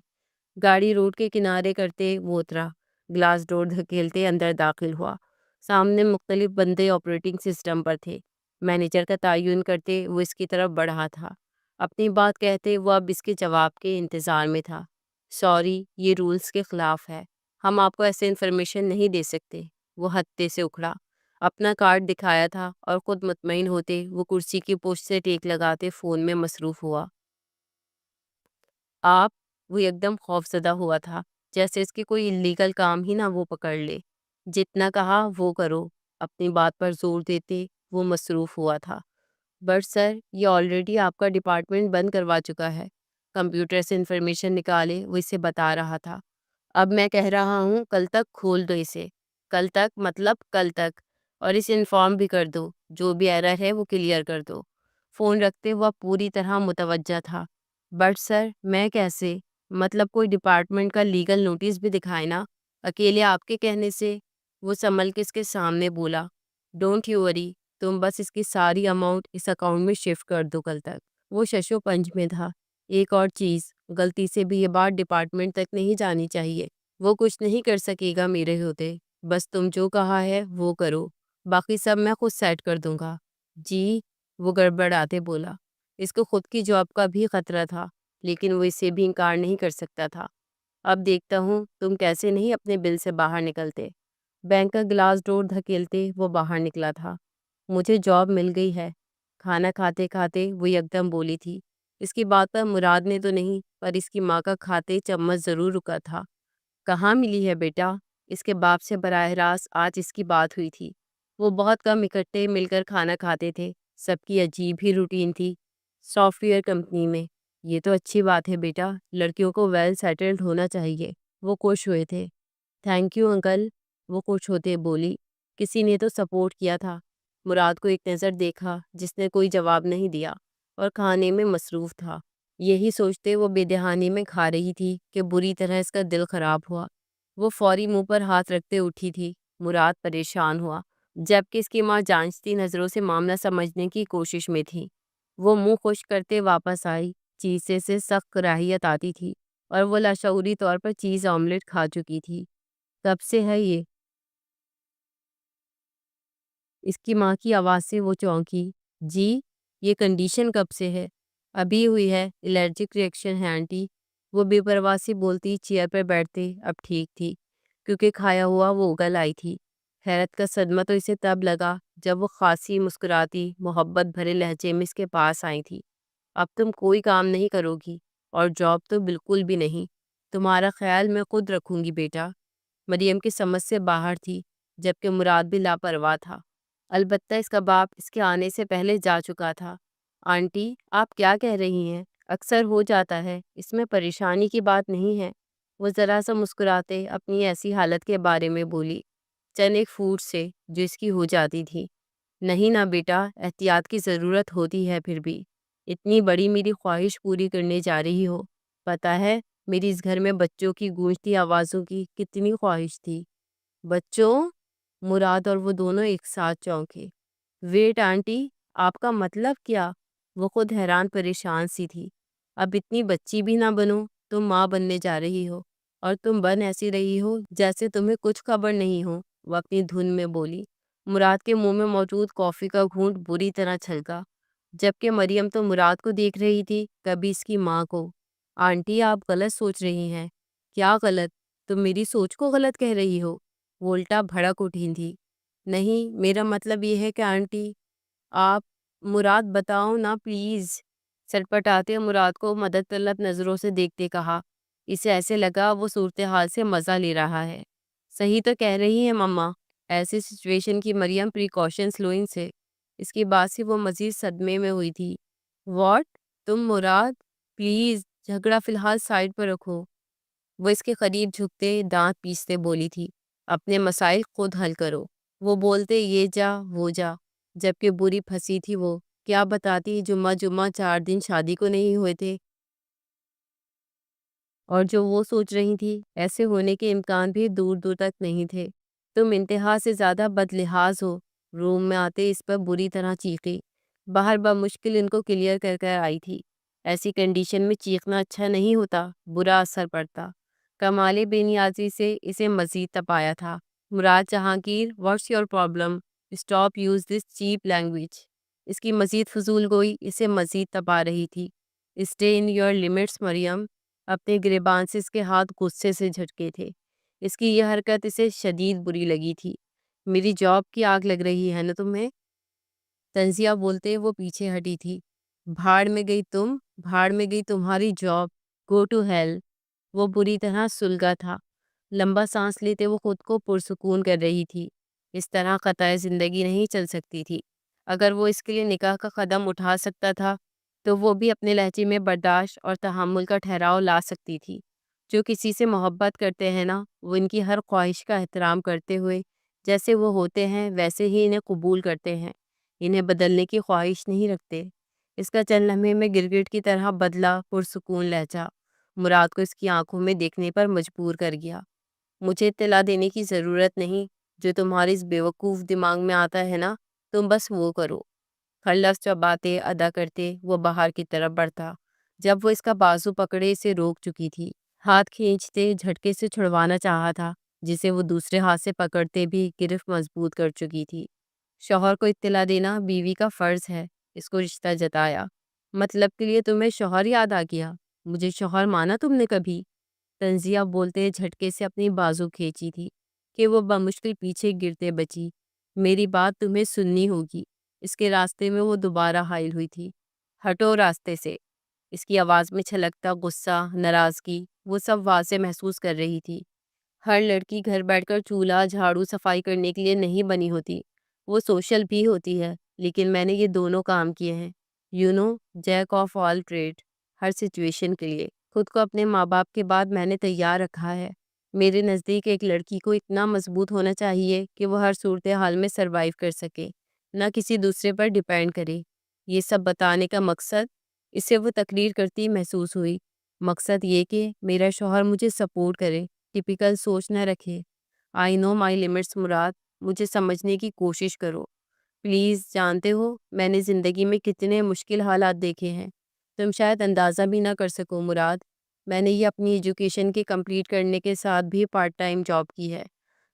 S1: گاڑی روڈ کے کنارے کرتے وہ اترا، گلاس ڈور دھکیلتے اندر داخل ہوا۔ سامنے مختلف بندے آپریٹنگ سسٹم پر تھے۔ مینیجر کا تعین کرتے وہ اس کی طرف بڑھا تھا۔ اپنی بات کہتے وہ اب اس کے جواب کے انتظار میں تھا۔ سوری، یہ رولز کے خلاف ہے، ہم آپ کو ایسے انفارمیشن نہیں دے سکتے۔ وہ ہتے سے اکھڑا، اپنا کارڈ دکھایا تھا، اور خود مطمئن ہوتے وہ کرسی کی پشت سے ٹیک لگاتے فون میں مصروف ہوا۔ آپ؟ وہ ایک دم خوفزدہ ہوا تھا، جیسے اس کے کوئی انلیگل کام ہی نہ وہ پکڑ لے۔ جتنا کہا وہ کرو، اپنی بات پر زور دیتے وہ مصروف ہوا تھا۔ بٹ سر، یہ آلریڈی آپ کا ڈپارٹمنٹ بند کروا چکا ہے۔ کمپیوٹر سے انفارمیشن نکالے وہ اسے بتا رہا تھا۔ اب میں کہہ رہا ہوں کل تک کھول دو اسے۔ کل تک مطلب کل تک، اور اسے انفارم بھی کر دو، جو بھی ایرر ہے وہ کلیئر کر دو۔ فون رکھتے وہ پوری طرح متوجہ تھا۔ بٹ سر، میں کیسے؟ مطلب کوئی ڈپارٹمنٹ کا لیگل نوٹس بھی دکھائے نا، اکیلے آپ کے کہنے سے؟ وہ سنبھل کے اس کے سامنے بولا۔ ڈونٹ یو وری، تم بس اس کی ساری اماؤنٹ اس اکاؤنٹ میں شفٹ کر دو کل تک۔ وہ ششو پنج میں تھا۔ ایک اور چیز، غلطی سے بھی یہ بات ڈپارٹمنٹ تک نہیں جانی چاہیے۔ وہ کچھ نہیں کر سکے گا میرے ہوتے، بس تم جو کہا ہے وہ کرو، باقی سب میں خود سیٹ کر دوں گا۔ جی؟ وہ گڑبڑاتے بولا۔ اس کو خود کی جاب کا بھی خطرہ تھا، لیکن وہ اسے بھی انکار نہیں کر سکتا تھا۔ اب دیکھتا ہوں تم کیسے نہیں اپنے بل سے باہر نکلتے۔ بینک کا گلاس ڈور دھکیلتے وہ باہر نکلا تھا۔ مجھے جاب مل گئی ہے، کھانا کھاتے کھاتے وہ یکدم بولی تھی۔ اس کی بات پر مراد نے تو نہیں، پر اس کی ماں کا کھاتے چمچ ضرور رکا تھا۔ کہاں ملی ہے بیٹا؟ اس کے باپ سے براہ راست آج اس کی بات ہوئی تھی۔ وہ بہت کم اکٹھے مل کر کھانا کھاتے تھے، سب کی عجیب ہی روٹین تھی۔ سافٹ ویئر کمپنی میں۔ یہ تو اچھی بات ہے بیٹا، لڑکیوں کو ویل سیٹلڈ ہونا چاہیے۔ وہ خوش ہوئے تھے۔ تھینک یو انکل، وہ خوش ہوتے بولی۔ کسی نے تو سپورٹ کیا تھا۔ مراد کو ایک نظر دیکھا جس نے کوئی جواب نہیں دیا، اور کھانے میں مصروف تھا۔ یہی سوچتے وہ بے دہانی میں کھا رہی تھی کہ بری طرح اس کا دل خراب ہوا۔ وہ فوری منہ پر ہاتھ رکھتے اٹھی تھی۔ مراد پریشان ہوا۔ جبکہ اس کی ماں جانچتی نظروں سے معاملہ سمجھنے کی کوشش میں تھی۔ وہ منہ خشک کرتے واپس آئی، چیزے سے سخت کراہیت آتی تھی اور وہ لاشعوری طور پر چیز آملیٹ کھا چکی تھی۔ کب سے ہے یہ؟ اس کی ماں کی آواز سے وہ چونکی۔ جی، یہ کنڈیشن کب سے ہے؟ ابھی ہوئی ہے، الرجک ریئیکشن ہے آنٹی۔ وہ بے پرواہ سی بولتی چیئر پر بیٹھتے اب ٹھیک تھی، کیونکہ کھایا ہوا وہ اگل آئی تھی۔ حیرت کا صدمہ تو اسے تب لگا جب وہ خاصی مسکراتی محبت بھرے لہجے میں اس کے پاس آئی تھی۔ اب تم کوئی کام نہیں کرو گی، اور جاب تو بالکل بھی نہیں۔ تمہارا خیال میں خود رکھوں گی بیٹا۔ مریم کی سمجھ سے باہر تھی، جبکہ مراد بھی لاپرواہ تھا۔ البتہ اس کا باپ اس کے آنے سے پہلے جا چکا تھا۔ آنٹی، آپ کیا کہہ رہی ہیں؟ اکثر ہو جاتا ہے، اس میں پریشانی کی بات نہیں ہے۔ وہ ذرا سا مسکراتے اپنی ایسی حالت کے بارے میں بولی، چند ایک فوٹ سے جو اس کی ہو جاتی تھی۔ نہیں نا بیٹا، احتیاط کی ضرورت ہوتی ہے پھر بھی۔ اتنی بڑی میری خواہش پوری کرنے جا رہی ہو۔ پتہ ہے میری اس گھر میں بچوں کی گونجتی آوازوں کی کتنی خواہش تھی۔ بچوں؟ مراد اور وہ دونوں ایک ساتھ چونکے۔ ویٹ آنٹی، آپ کا مطلب کیا؟ وہ خود حیران پریشان سی تھی۔ اب اتنی بچی بھی نہ بنو، تم ماں بننے جا رہی ہو، اور تم بن ایسی رہی ہو جیسے تمہیں کچھ خبر نہیں ہو، وہ اپنی دھن میں بولی۔ مراد کے منہ میں موجود کافی کا گھونٹ بری طرح چھلکا، جبکہ مریم تو مراد کو دیکھ رہی تھی، کبھی اس کی ماں کو۔ آنٹی، آپ غلط سوچ رہی ہیں۔ کیا غلط؟ تم میری سوچ کو غلط کہہ رہی ہو؟ وہ الٹا بھڑک اٹھی تھی۔ نہیں، میرا مطلب یہ ہے کہ آنٹی، آپ… مراد بتاؤ نا پلیز۔ سٹپٹاتے مراد کو مدد طلب نظروں سے دیکھتے کہا۔ اسے ایسے لگا وہ صورتحال سے مزہ لے رہا ہے۔ صحیح تو کہہ رہی ہیں مما۔ ایسی سچویشن کی مریم پریکاشنز لو ان سے۔ اس کی بات سے وہ مزید صدمے میں ہوئی تھی۔ واٹ؟ تم مراد؟ پلیز جھگڑا فی الحال سائڈ پر رکھو۔ وہ اس کے قریب جھکتے دانت پیستے بولی تھی، اپنے مسائل خود حل کرو۔ وہ بولتے یہ جا وہ جا، جبکہ بری پھنسی تھی وہ۔ کیا بتاتی جمعہ جمعہ 4 دن شادی کو نہیں ہوئے تھے، اور جو وہ سوچ رہی تھی ایسے ہونے کے امکان بھی دور دور تک نہیں تھے۔ تم انتہا سے زیادہ بدلحاظ ہو۔ روم میں آتے اس پر بری طرح چیخی۔ باہر بمشکل ان کو کلیئر کر کر آئی تھی۔ ایسی کنڈیشن میں چیخنا اچھا نہیں ہوتا، برا اثر پڑتا۔ کمال بے نیازی سے اسے مزید تپایا تھا۔ Murad Jahangir, what's your problem? Stop use this cheap language. اس کی مزید فضول گوئی اسے مزید تپا رہی تھی۔ Stay in your limits Maryam. اپنے گریبان سے اس کے ہاتھ غصے سے جھٹکے تھے۔ اس کی یہ حرکت اسے شدید بری لگی تھی۔ میری جاب کی آگ لگ رہی ہے نا تمہیں؟ تنزیہ بولتے وہ پیچھے ہٹی تھی۔ بھاڑ میں گئی تم، بھاڑ میں گئی تمہاری جاب، گو ٹو ہیل۔ وہ بری طرح سلگا تھا۔ لمبا سانس لیتے وہ خود کو پرسکون کر رہی تھی۔ اس طرح قطع زندگی نہیں چل سکتی تھی۔ اگر وہ اس کے لیے نکاح کا قدم اٹھا سکتا تھا تو وہ بھی اپنے لہجے میں برداشت اور تحمل کا ٹھہراؤ لا سکتی تھی۔ جو کسی سے محبت کرتے ہیں نا، وہ ان کی ہر خواہش کا احترام کرتے ہوئے جیسے وہ ہوتے ہیں ویسے ہی انہیں قبول کرتے ہیں، انہیں بدلنے کی خواہش نہیں رکھتے۔ اس کا چند لمحے میں گرگٹ کی طرح بدلا پرسکون لہجہ مراد کو اس کی آنکھوں میں دیکھنے پر مجبور کر گیا۔ مجھے اطلاع دینے کی ضرورت نہیں، جو تمہاری اس بیوقوف دماغ میں آتا ہے نا، تم بس وہ کرو۔ ہر لفظ چباتے ادا کرتے وہ باہر کی طرف بڑھتا۔ جب وہ اس کا بازو پکڑے اسے روک چکی تھی، ہاتھ کھینچتے جھٹکے سے چھڑوانا چاہا تھا، جسے وہ دوسرے ہاتھ سے پکڑتے بھی گرفت مضبوط کر چکی تھی۔ شوہر کو اطلاع دینا بیوی کا فرض ہے، اس کو رشتہ جتایا۔ مطلب کے لیے تمہیں شوہر یاد آ گیا؟ مجھے شوہر مانا تم نے کبھی؟ تنزیہ بولتے جھٹکے سے اپنی بازو کھینچی تھی کہ وہ بمشکل پیچھے گرتے بچی۔ میری بات تمہیں سننی ہوگی۔ اس کے راستے میں وہ دوبارہ حائل ہوئی تھی۔ ہٹو راستے سے۔ اس کی آواز میں چھلکتا غصہ، ناراضگی، وہ سب واضح محسوس کر رہی تھی۔ ہر لڑکی گھر بیٹھ کر چولہا جھاڑو صفائی کرنے کے لیے نہیں بنی ہوتی، وہ سوشل بھی ہوتی ہے، لیکن میں نے یہ دونوں کام کیے ہیں۔ Jack of all trade. ہر سچویشن کے لیے خود کو اپنے ماں باپ کے بعد میں نے تیار رکھا ہے۔ میرے نزدیک ایک لڑکی کو اتنا مضبوط ہونا چاہیے کہ وہ ہر صورتحال میں سروائیو کر سکے، نہ کسی دوسرے پر ڈیپینڈ کرے۔ یہ سب بتانے کا مقصد… اسے وہ تقریر کرتی محسوس ہوئی۔ مقصد یہ کہ میرا شوہر مجھے سپورٹ کرے، ٹپیکل سوچ نہ رکھے۔ آئی نو مائی لمٹس مراد۔ مجھے سمجھنے کی کوشش کرو پلیز۔ جانتے ہو میں نے زندگی میں کتنے مشکل حالات دیکھے ہیں، تم شاید اندازہ بھی نہ کر سکو مراد۔ میں نے یہ اپنی ایجوکیشن کی کمپلیٹ کرنے کے ساتھ بھی پارٹ ٹائم جاب کی ہے۔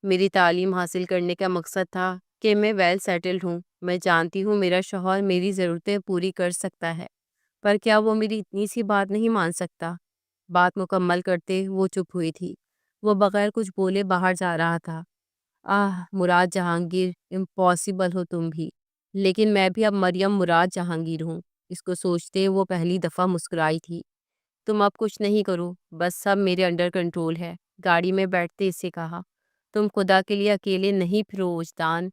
S1: میری تعلیم حاصل کرنے کا مقصد تھا کہ میں ویل سیٹلڈ ہوں۔ میں جانتی ہوں میرا شوہر میری ضرورتیں پوری کر سکتا ہے، پر کیا وہ میری اتنی سی بات نہیں مان سکتا؟ بات مکمل کرتے وہ چپ ہوئی تھی۔ وہ بغیر کچھ بولے باہر جا رہا تھا۔ مراد جہانگیر، امپاسبل ہو تم بھی، لیکن میں بھی اب مریم مراد جہانگیر ہوں۔ اس کو سوچتے وہ پہلی دفعہ مسکرائی تھی۔ تم اب کچھ نہیں کرو، بس سب میرے انڈر کنٹرول ہے، گاڑی میں بیٹھتے اس سے کہا۔ تم خدا کے لیے اکیلے نہیں پھرو وجدان،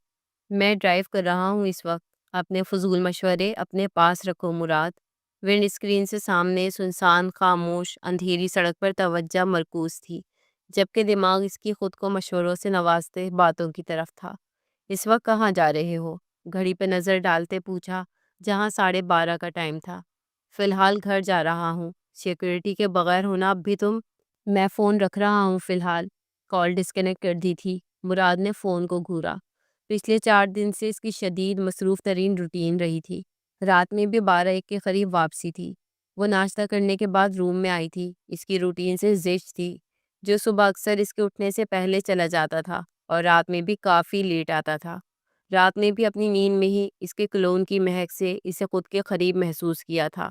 S1: میں ڈرائیو کر رہا ہوں اس وقت، اپنے فضول مشورے اپنے پاس رکھو مراد۔ ونڈ اسکرین سے سامنے سنسان خاموش اندھیری سڑک پر توجہ مرکوز تھی، جبکہ دماغ اس کی خود کو مشوروں سے نوازتے باتوں کی طرف تھا۔ اس وقت کہاں جا رہے ہو؟ گھڑی پہ نظر ڈالتے پوچھا، جہاں 12:30 کا ٹائم تھا۔ فی الحال گھر جا رہا ہوں۔ سیکورٹی کے بغیر ہونا اب بھی تم؟ میں فون رکھ رہا ہوں فی الحال۔ کال ڈسکنیکٹ کر دی تھی۔ مراد نے فون کو گھورا۔ پچھلے 4 دن سے اس کی شدید مصروف ترین روٹین رہی تھی۔ رات میں بھی 12-1 کے قریب واپسی تھی۔ وہ ناشتہ کرنے کے بعد روم میں آئی تھی۔ اس کی روٹین سے زشت تھی، جو صبح اکثر اس کے اٹھنے سے پہلے چلا جاتا تھا اور رات میں بھی کافی لیٹ آتا تھا۔ رات میں بھی اپنی نیند میں ہی اس کے کلون کی مہک سے اسے خود کے قریب محسوس کیا تھا۔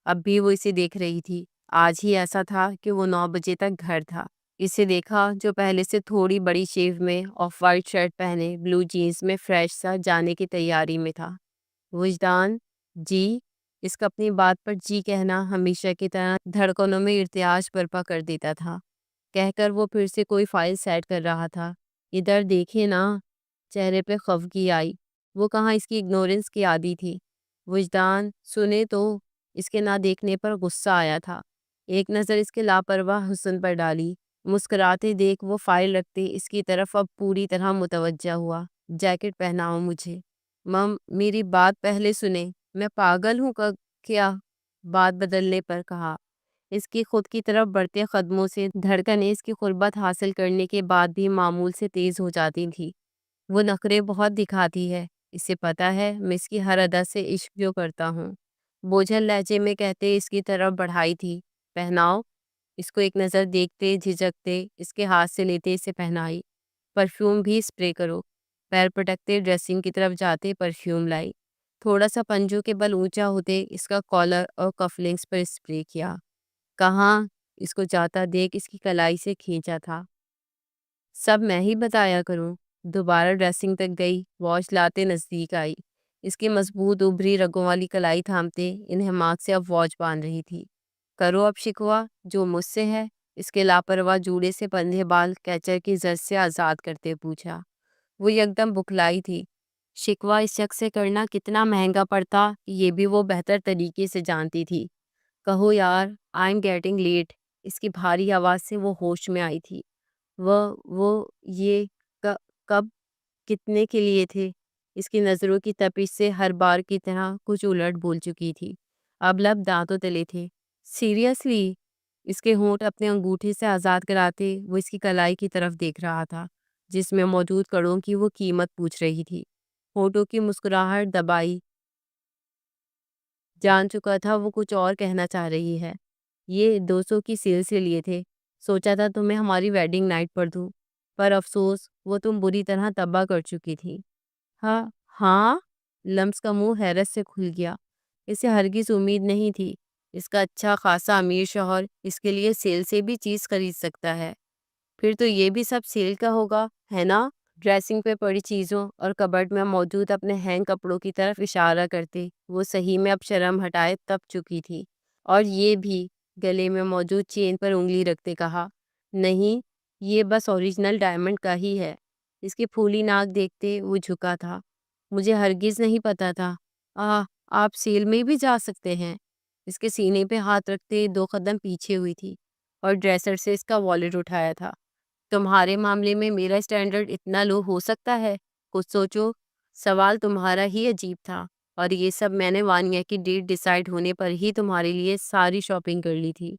S1: اب بھی وہ اسے دیکھ رہی تھی۔ آج ہی ایسا تھا کہ وہ 9 بجے تک گھر تھا۔ اسے دیکھا جو پہلے سے تھوڑی بڑی شیو میں، آف وائٹ شرٹ پہنے، بلو جینز میں فریش سا جانے کی تیاری میں تھا۔ وجدان جی؟ اس کا اپنی بات پر جی کہنا ہمیشہ کی طرح دھڑکنوں میں ارتعاش برپا کر دیتا تھا۔ کہہ کر وہ پھر سے کوئی فائل سیٹ کر رہا تھا۔ ادھر دیکھے نا، چہرے پہ خفگی آئی۔ وہ کہاں اس کی اگنورنس کی عادی تھی۔ وجدان سنے تو؟ اس کے نہ دیکھنے پر غصہ آیا تھا۔ ایک نظر اس کے لاپرواہ حسن پر ڈالی۔ مسکراتے دیکھ وہ فائل رکھتے اس کی طرف اب پوری طرح متوجہ ہوا۔ جیکٹ پہناؤ مجھے۔ میری بات پہلے سنیں، میں پاگل ہوں کیا؟ بات بدلنے پر کہا۔ اس کی خود کی طرف بڑھتے قدموں سے دھڑکنیں اس کی قربت حاصل کرنے کے بعد بھی معمول سے تیز ہو جاتی تھی۔ وہ نخرے بہت دکھاتی ہے، اسے پتا ہے میں اس کی ہر ادا سے عشق جو کرتا ہوں۔ بوجھل لہجے میں کہتے اس کی طرف بڑھائی تھی۔ پہناؤ۔ اس کو ایک نظر دیکھتے جھجکتے اس کے ہاتھ سے لیتے اسے پہنائی۔ پرفیوم بھی اسپرے کرو۔ پیر پٹکتے ڈریسنگ کی طرف جاتے پرفیوم لائی۔ تھوڑا سا پنجوں کے بل اونچا ہوتے اس کا کالر اور کف لنکس پر اسپرے کیا۔ کہاں؟ اس کو جاتا دیکھ اس کی کلائی سے کھینچا تھا۔ سب میں ہی بتایا کروں۔ دوبارہ ڈریسنگ تک گئی، واچ لاتے نزدیک آئی۔ اس کی مضبوط ابھری رگوں والی کلائی تھامتے انہماک سے اب واچ باندھ رہی تھی۔ کرو اب شکوہ جو مجھ سے ہے؟ اس کے لاپرواہ جوڑے سے بندھے بال کیچر کی زد سے آزاد کرتے پوچھا۔ وہ یکدم بکھلائی تھی۔ شکوہ اس شخص سے کرنا کتنا مہنگا پڑتا یہ بھی وہ بہتر طریقے سے جانتی تھی۔ کہو یار، آئی ایم گیٹنگ لیٹ۔ اس کی بھاری آواز سے وہ ہوش میں آئی تھی۔ وہ یہ کب؟ کتنے کے لیے تھے؟ اس کی نظروں کی تپش سے ہر بار کی طرح کچھ الٹ بول چکی تھی۔ اب لب دانتوں تلے تھے۔ سیریسلی؟ اس کے ہونٹ اپنے انگوٹھے سے آزاد کراتے وہ اس کی کلائی کی طرف دیکھ رہا تھا، جس میں موجود کڑوں کی وہ قیمت پوچھ رہی تھی۔ ہونٹوں کی مسکراہٹ دبائی۔ جان چکا تھا وہ کچھ اور کہنا چاہ رہی ہے۔ یہ 200 کی سیل سے لیے تھے، سوچا تھا تمہیں ہماری ویڈنگ نائٹ پر دوں، پر افسوس وہ تم بری طرح تباہ کر چکی تھی۔ ہاں ہاں؟ لمس کا منہ حیرت سے کھل گیا۔ اسے ہرگز امید نہیں تھی اس کا اچھا خاصا امیر شوہر اس کے لیے سیل سے بھی چیز خرید سکتا ہے۔ پھر تو یہ بھی سب سیل کا ہوگا، ہے نا؟ ڈریسنگ پہ پڑی چیزوں اور کبرڈ میں موجود اپنے ہینگ کپڑوں کی طرف اشارہ کرتے وہ صحیح میں اب شرم ہٹائے تپ چکی تھی۔ اور یہ بھی؟ گلے میں موجود چین پر انگلی رکھتے کہا۔ نہیں، یہ بس اوریجنل ڈائمنڈ کا ہی ہے۔ اس کی پھولی ناک دیکھتے وہ جھکا تھا۔ مجھے ہرگز نہیں پتا تھا۔ آپ سیل میں بھی جا سکتے ہیں؟ اس کے سینے پہ ہاتھ رکھتے 2 قدم پیچھے ہوئی تھی اور ڈریسر سے اس کا والیٹ اٹھایا تھا۔ تمہارے معاملے میں میرا اسٹینڈرڈ اتنا لو ہو سکتا ہے؟ کچھ سوچو۔ سوال تمہارا ہی عجیب تھا، اور یہ سب میں نے وانیہ کی ڈیٹ ڈیسائیڈ ہونے پر ہی تمہارے لیے ساری شاپنگ کر لی تھی،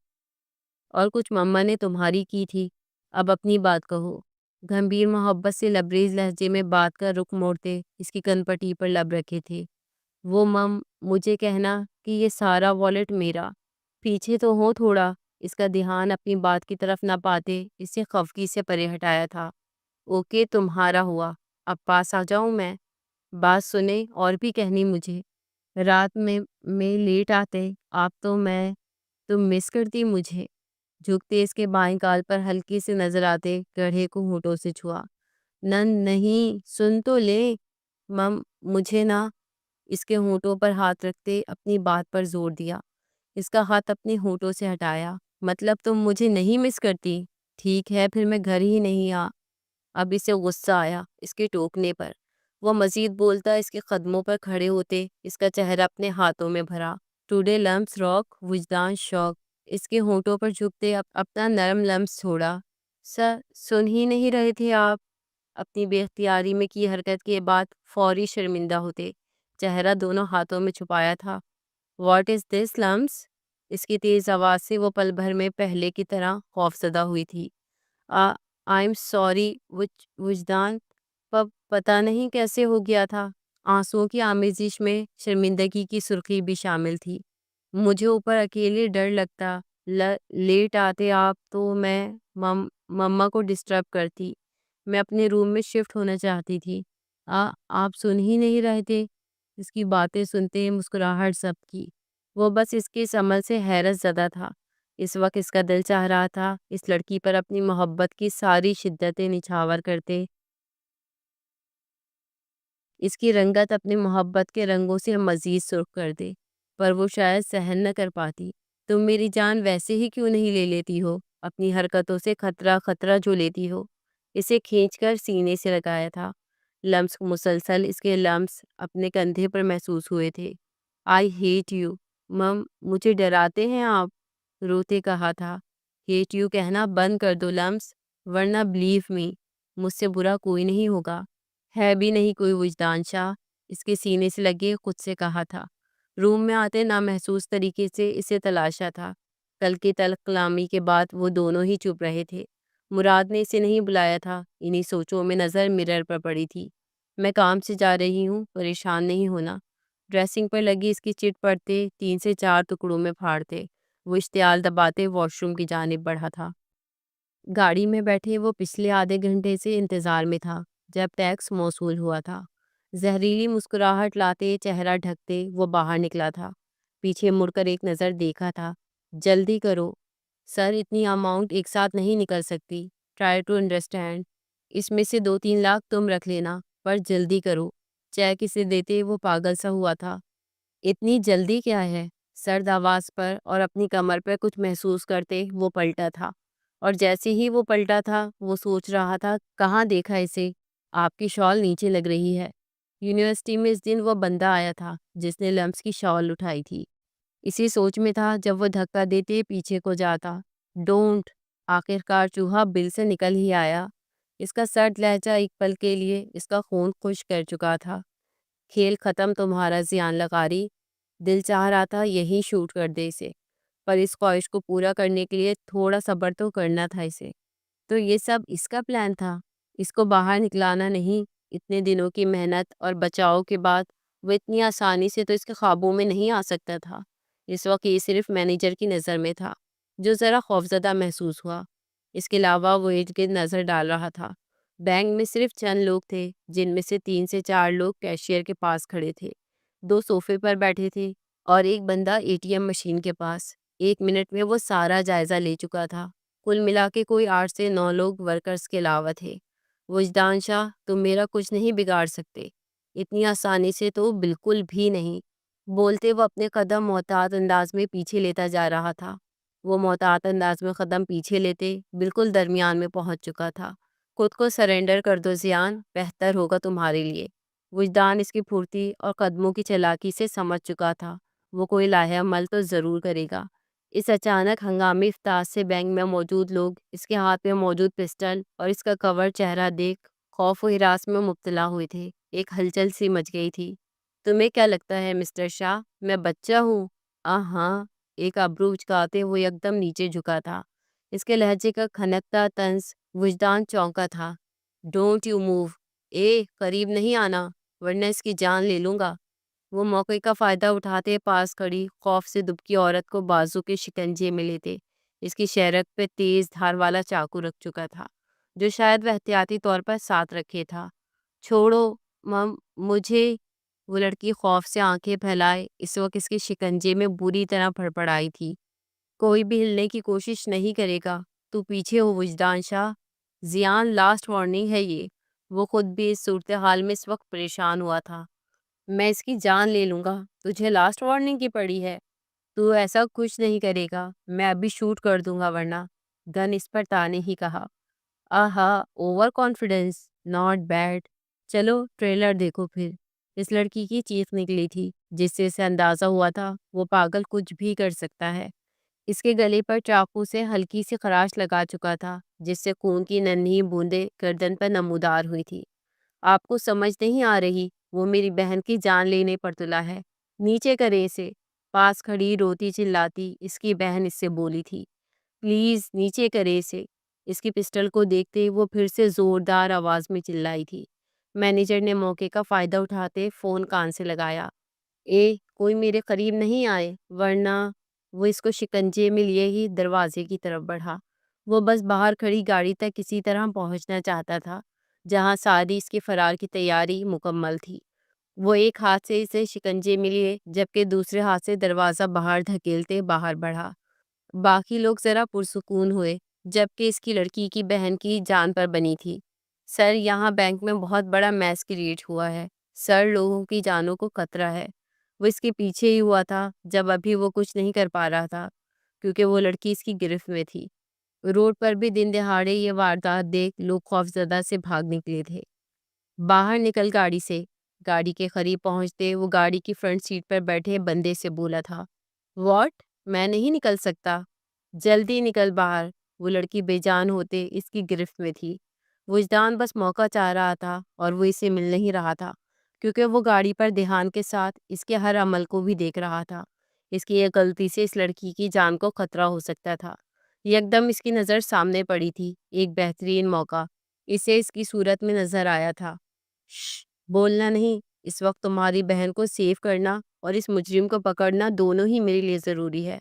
S1: اور کچھ مما نے تمہاری کی تھی۔ اب اپنی بات کہو۔ گھمبیر محبت سے لبریز لہجے میں بات کا رخ موڑتے اس کی کن پٹی پر لب رکھے تھے۔ وہ مم مجھے کہنا کہ یہ سارا والیٹ میرا، پیچھے تو ہو تھوڑا۔ اس کا دھیان اپنی بات کی طرف نہ پاتے اسے خفگی سے پرے ہٹایا تھا۔ اوکے تمہارا ہوا، اب پاس آ جاؤں میں؟ بات سنیں اور بھی کہنی مجھے۔ رات میں لیٹ آتے آپ تو میں تم مس کرتی مجھے۔ جھکتے اس کے بائیں گال پر ہلکی سے نظر آتے گڑھے کو ہونٹوں سے چھوا۔ نہیں سن تو لے مم مجھے نہ۔ اس کے ہونٹوں پر ہاتھ رکھتے اپنی بات پر زور دیا۔ اس کا ہاتھ اپنے ہونٹوں سے ہٹایا۔ مطلب تم مجھے نہیں مس کرتی؟ ٹھیک ہے پھر میں گھر ہی نہیں اب اسے غصہ آیا اس کے ٹوکنے پر۔ وہ مزید بولتا اس کے قدموں پر کھڑے ہوتے اس کا چہرہ اپنے ہاتھوں میں بھرا۔ ٹوڈے لمس راک وجدان شوق۔ اس کے ہونٹوں پر جھکتے اپنا نرم لمس چھوڑا۔ سر سن ہی نہیں رہے تھے آپ؟ اپنی بے اختیاری میں کی حرکت کے بعد فوری شرمندہ ہوتے چہرہ دونوں ہاتھوں میں چھپایا تھا۔ واٹ از دس لمس؟ اس کی تیز آواز سے وہ پل بھر میں پہلے کی طرح خوفزدہ ہوئی تھی۔ آئی ایم سوری وجدان، پتہ نہیں کیسے ہو گیا تھا۔ آنسوؤں کی آمیزش میں شرمندگی کی سرخی بھی شامل تھی۔ مجھے اوپر اکیلے ڈر لگتا، لیٹ آتے آپ تو میں مما کو ڈسٹرب کرتی۔ میں اپنے روم میں شفٹ ہونا چاہتی تھی۔ آپ سن ہی نہیں رہے تھے؟ اس کی باتیں سنتے مسکراہٹ سب کی۔ وہ بس اس کے اس عمل سے حیرت زدہ تھا۔ اس وقت اس کا دل چاہ رہا تھا اس لڑکی پر اپنی محبت کی ساری شدتیں نچھاور کرتے، اس کی رنگت اپنی محبت کے رنگوں سے مزید سرخ کر دے، پر وہ شاید سہن نہ کر پاتی۔ تم میری جان ویسے ہی کیوں نہیں لے لیتی ہو؟ اپنی حرکتوں سے خطرہ خطرہ جو لیتی ہو۔ اسے کھینچ کر سینے سے لگایا تھا۔ لمس مسلسل اس کے لمس اپنے کندھے پر محسوس ہوئے تھے۔ آئی ہیٹ یو مم، مجھے ڈراتے ہیں آپ؟ روتے کہا تھا۔ ہیٹ یو کہنا بند کر دو لمس، ورنہ بلیو می مجھ سے برا کوئی نہیں ہوگا۔ ہے بھی نہیں کوئی وجدان شاہ، اس کے سینے سے لگے خود سے کہا تھا۔ روم میں آتے نامحسوس طریقے سے اسے تلاشا تھا۔ کل کی تلخ کلامی کے بعد وہ دونوں ہی چپ رہے تھے۔ مراد نے اسے نہیں بلایا تھا، انہی سوچوں میں نظر مرر پر پڑی تھی۔ میں کام سے جا رہی ہوں، پریشان نہیں ہونا۔ ڈریسنگ پر لگی اس کی چٹ پڑتے 3 سے 4 ٹکڑوں میں پھاڑتے وہ اشتعال دباتے واش روم کی جانب بڑھا تھا۔ گاڑی میں بیٹھے وہ پچھلے آدھے گھنٹے سے انتظار میں تھا جب ٹیکس موصول ہوا تھا۔ زہریلی مسکراہٹ لاتے چہرہ ڈھکتے وہ باہر نکلا تھا۔ پیچھے مڑ کر ایک نظر دیکھا تھا۔ جلدی کرو سر، اتنی اماؤنٹ ایک ساتھ نہیں نکل سکتی۔ Try to understand. اس میں سے 2-3 لاکھ تم رکھ لینا، پر جلدی کرو۔ چیک اسے دیتے وہ پاگل سا ہوا تھا۔ اتنی جلدی کیا ہے؟ سرد آواز پر اور اپنی کمر پر کچھ محسوس کرتے وہ پلٹا تھا، اور جیسے ہی وہ پلٹا تھا وہ سوچ رہا تھا کہاں دیکھا اسے۔ آپ کی شال نیچے لگ رہی ہے۔ یونیورسٹی میں اس دن وہ بندہ آیا تھا جس نے لمس کی شال اٹھائی تھی۔ اسی سوچ میں تھا جب وہ دھکا دیتے پیچھے کو جاتا۔ ڈونٹ۔ آخرکار چوہا بل سے نکل ہی آیا۔ اس کا سرد لہجہ ایک پل کے لیے اس کا خون خشک کر چکا تھا۔ کھیل ختم تمہارا زیان لغاری۔ دل چاہ رہا تھا یہی شوٹ کر دے اسے، پر اس خواہش کو پورا کرنے کے لیے تھوڑا صبر تو کرنا تھا اسے۔ تو یہ سب اس کا پلان تھا، اس کو باہر نکلانا نہیں۔ اتنے دنوں کی محنت اور بچاؤ کے بعد وہ اتنی آسانی سے تو اس کے خوابوں میں نہیں آ سکتا تھا۔ اس وقت یہ صرف مینیجر کی نظر میں تھا جو ذرا خوفزدہ محسوس ہوا۔ اس کے علاوہ وہ ارد گرد نظر ڈال رہا تھا۔ بینک میں صرف چند لوگ تھے، جن میں سے 3 سے 4 لوگ کیشیئر کے پاس کھڑے تھے، 2 صوفے پر بیٹھے تھے اور ایک بندہ ATM مشین کے پاس۔ 1 منٹ میں وہ سارا جائزہ لے چکا تھا۔ کل ملا کے کوئی 8 سے 9 لوگ ورکرز کے علاوہ تھے۔ وجدان شاہ، تم میرا کچھ نہیں بگاڑ سکتے، اتنی آسانی سے تو بالکل بھی نہیں۔ بولتے وہ اپنے قدم محتاط انداز میں پیچھے لیتا جا رہا تھا۔ وہ محتاط انداز میں قدم پیچھے لیتے بالکل درمیان میں پہنچ چکا تھا۔ خود کو سرنڈر کر دو زیان، بہتر ہوگا تمہارے لیے۔ وجدان اس کی پھرتی اور قدموں کی چالاکی سے سمجھ چکا تھا وہ کوئی لاہے عمل تو ضرور کرے گا۔ اس اچانک ہنگامی افتاح سے بینک میں موجود لوگ اس کے ہاتھ میں موجود پسٹل اور اس کا کور چہرہ دیکھ خوف و ہراس میں مبتلا ہوئے تھے۔ ایک ہلچل سی مچ گئی تھی۔ تمہیں کیا لگتا ہے مسٹر شاہ میں بچہ ہوں؟ ہاں۔ ایک ابرو اچکاتے وہ یکدم نیچے جھکا تھا۔ اس کے لہجے کا کھنکتا طنز وجدان چونکا تھا۔ ڈونٹ یو موو، اے قریب نہیں آنا ورنہ اس کی جان لے لوں گا۔ وہ موقع کا فائدہ اٹھاتے پاس کھڑی خوف سے دبکی عورت کو بازو کے شکنجے میں لیتے اس کی شہرک پہ تیز دھار والا چاقو رکھ چکا تھا جو شاید وہ احتیاطی طور پر ساتھ رکھے تھا۔ چھوڑو مم، مجھے۔ وہ لڑکی خوف سے آنکھیں پھیلائے اس وقت اس کے شکنجے میں بری طرح پھڑپڑائی تھی۔ کوئی بھی ہلنے کی کوشش نہیں کرے گا، تو پیچھے ہو وجدان شاہ، زیان لاسٹ وارننگ ہے یہ۔ وہ خود بھی اس صورتحال میں اس وقت پریشان ہوا تھا۔ میں اس کی جان لے لوں گا، تجھے لاسٹ وارننگ کی پڑی ہے؟ تو ایسا کچھ نہیں کرے گا، میں ابھی شوٹ کر دوں گا ورنہ۔ گن اس پر تانے ہی کہا۔ آہا، اوور کانفیڈنس، ناٹ بیڈ۔ چلو ٹریلر دیکھو پھر۔ اس لڑکی کی چیخ نکلی تھی جس سے اسے اندازہ ہوا تھا وہ پاگل کچھ بھی کر سکتا ہے۔ اس کے گلے پر چاقو سے ہلکی سی خراش لگا چکا تھا جس سے خون کی ننھی بوندیں گردن پر نمودار ہوئی تھی۔ آپ کو سمجھ نہیں آ رہی، وہ میری بہن کی جان لینے پر تلا ہے، نیچے کرے اسے۔ پاس کھڑی روتی چلاتی اس کی بہن اس سے بولی تھی۔ پلیز نیچے کرے اسے۔ اس کی پسٹل کو دیکھتے وہ پھر سے زوردار آواز میں چلائی تھی۔ مینیجر نے موقع کا فائدہ اٹھاتے فون کان سے لگایا۔ کوئی میرے قریب نہیں آئے ورنہ۔ وہ اس کو شکنجے میں لیے ہی دروازے کی طرف بڑھا۔ وہ بس باہر کھڑی گاڑی تک کسی طرح پہنچنا چاہتا تھا جہاں ساری اس کی فرار کی تیاری مکمل تھی۔ وہ ایک ہاتھ سے اسے شکنجے میں لیے جبکہ دوسرے ہاتھ سے دروازہ باہر دھکیلتے باہر بڑھا۔ باقی لوگ ذرا پرسکون ہوئے جبکہ اس کی لڑکی کی بہن کی جان پر بنی تھی۔ سر، یہاں بینک میں بہت بڑا میس کریٹ ہوا ہے سر، لوگوں کی جانوں کو خطرہ ہے۔ وہ اس کے پیچھے ہی ہوا تھا جب ابھی وہ کچھ نہیں کر پا رہا تھا کیونکہ وہ لڑکی اس کی گرفت میں تھی۔ روڈ پر بھی دن دہاڑے یہ واردات دیکھ لوگ خوفزدہ سے بھاگ نکلے تھے۔ باہر نکل گاڑی سے۔ گاڑی کے قریب پہنچتے وہ گاڑی کی فرنٹ سیٹ پر بیٹھے بندے سے بولا تھا۔ واٹ؟ میں نہیں نکل سکتا۔ جلدی نکل باہر۔ وہ لڑکی بے جان ہوتے اس کی گرفت میں تھی۔ وجدان بس موقع چاہ رہا تھا اور وہ اسے مل نہیں رہا تھا کیونکہ وہ گاڑی پر دھیان کے ساتھ اس کے ہر عمل کو بھی دیکھ رہا تھا۔ اس کی ایک غلطی سے اس لڑکی کی جان کو خطرہ ہو سکتا تھا۔ یکدم اس کی نظر سامنے پڑی تھی ایک بہترین موقع اسے اس کی صورت میں نظر آیا تھا۔ شش، بولنا نہیں، اس وقت تمہاری بہن کو سیو کرنا اور اس مجرم کو پکڑنا دونوں ہی میرے لیے ضروری ہے۔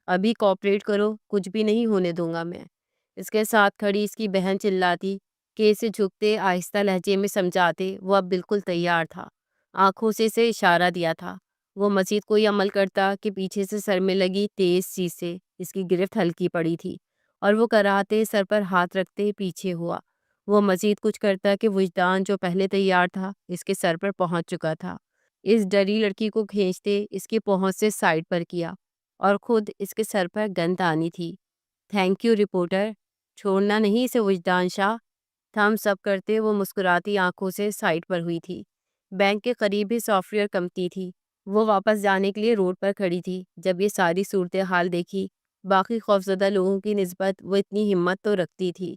S1: ابھی کوآپریٹ کرو، کچھ بھی نہیں ہونے دوں گا میں۔ اس کے ساتھ کھڑی اس کی بہن چلاتی کہ اسے جھکتے آہستہ لہجے میں سمجھاتے وہ اب بالکل تیار تھا۔ آنکھوں سے اسے اشارہ دیا تھا۔ وہ مزید کوئی عمل کرتا کہ پیچھے سے سر میں لگی تیز چیز سے اس کی گرفت ہلکی پڑی تھی اور وہ کراہتے سر پر ہاتھ رکھتے پیچھے ہوا۔ وہ مزید کچھ کرتا کہ وجدان جو پہلے تیار تھا اس کے سر پر پہنچ چکا تھا۔ اس ڈری لڑکی کو کھینچتے اس کی پہنچ سے سائڈ پر کیا اور خود اس کے سر پر گن تانی تھی۔ تھینک یو رپورٹر، چھوڑنا نہیں اسے وجدان شاہ۔ تھمس اپ کرتے وہ مسکراتی آنکھوں سے سائڈ پر ہوئی تھی۔ بینک کے قریب ہی سافٹ ویئر کمپنی تھی۔ وہ واپس جانے کے لیے روڈ پر کھڑی تھی جب یہ ساری صورتحال دیکھی۔ باقی خوفزدہ لوگوں کی نسبت وہ اتنی ہمت تو رکھتی تھی۔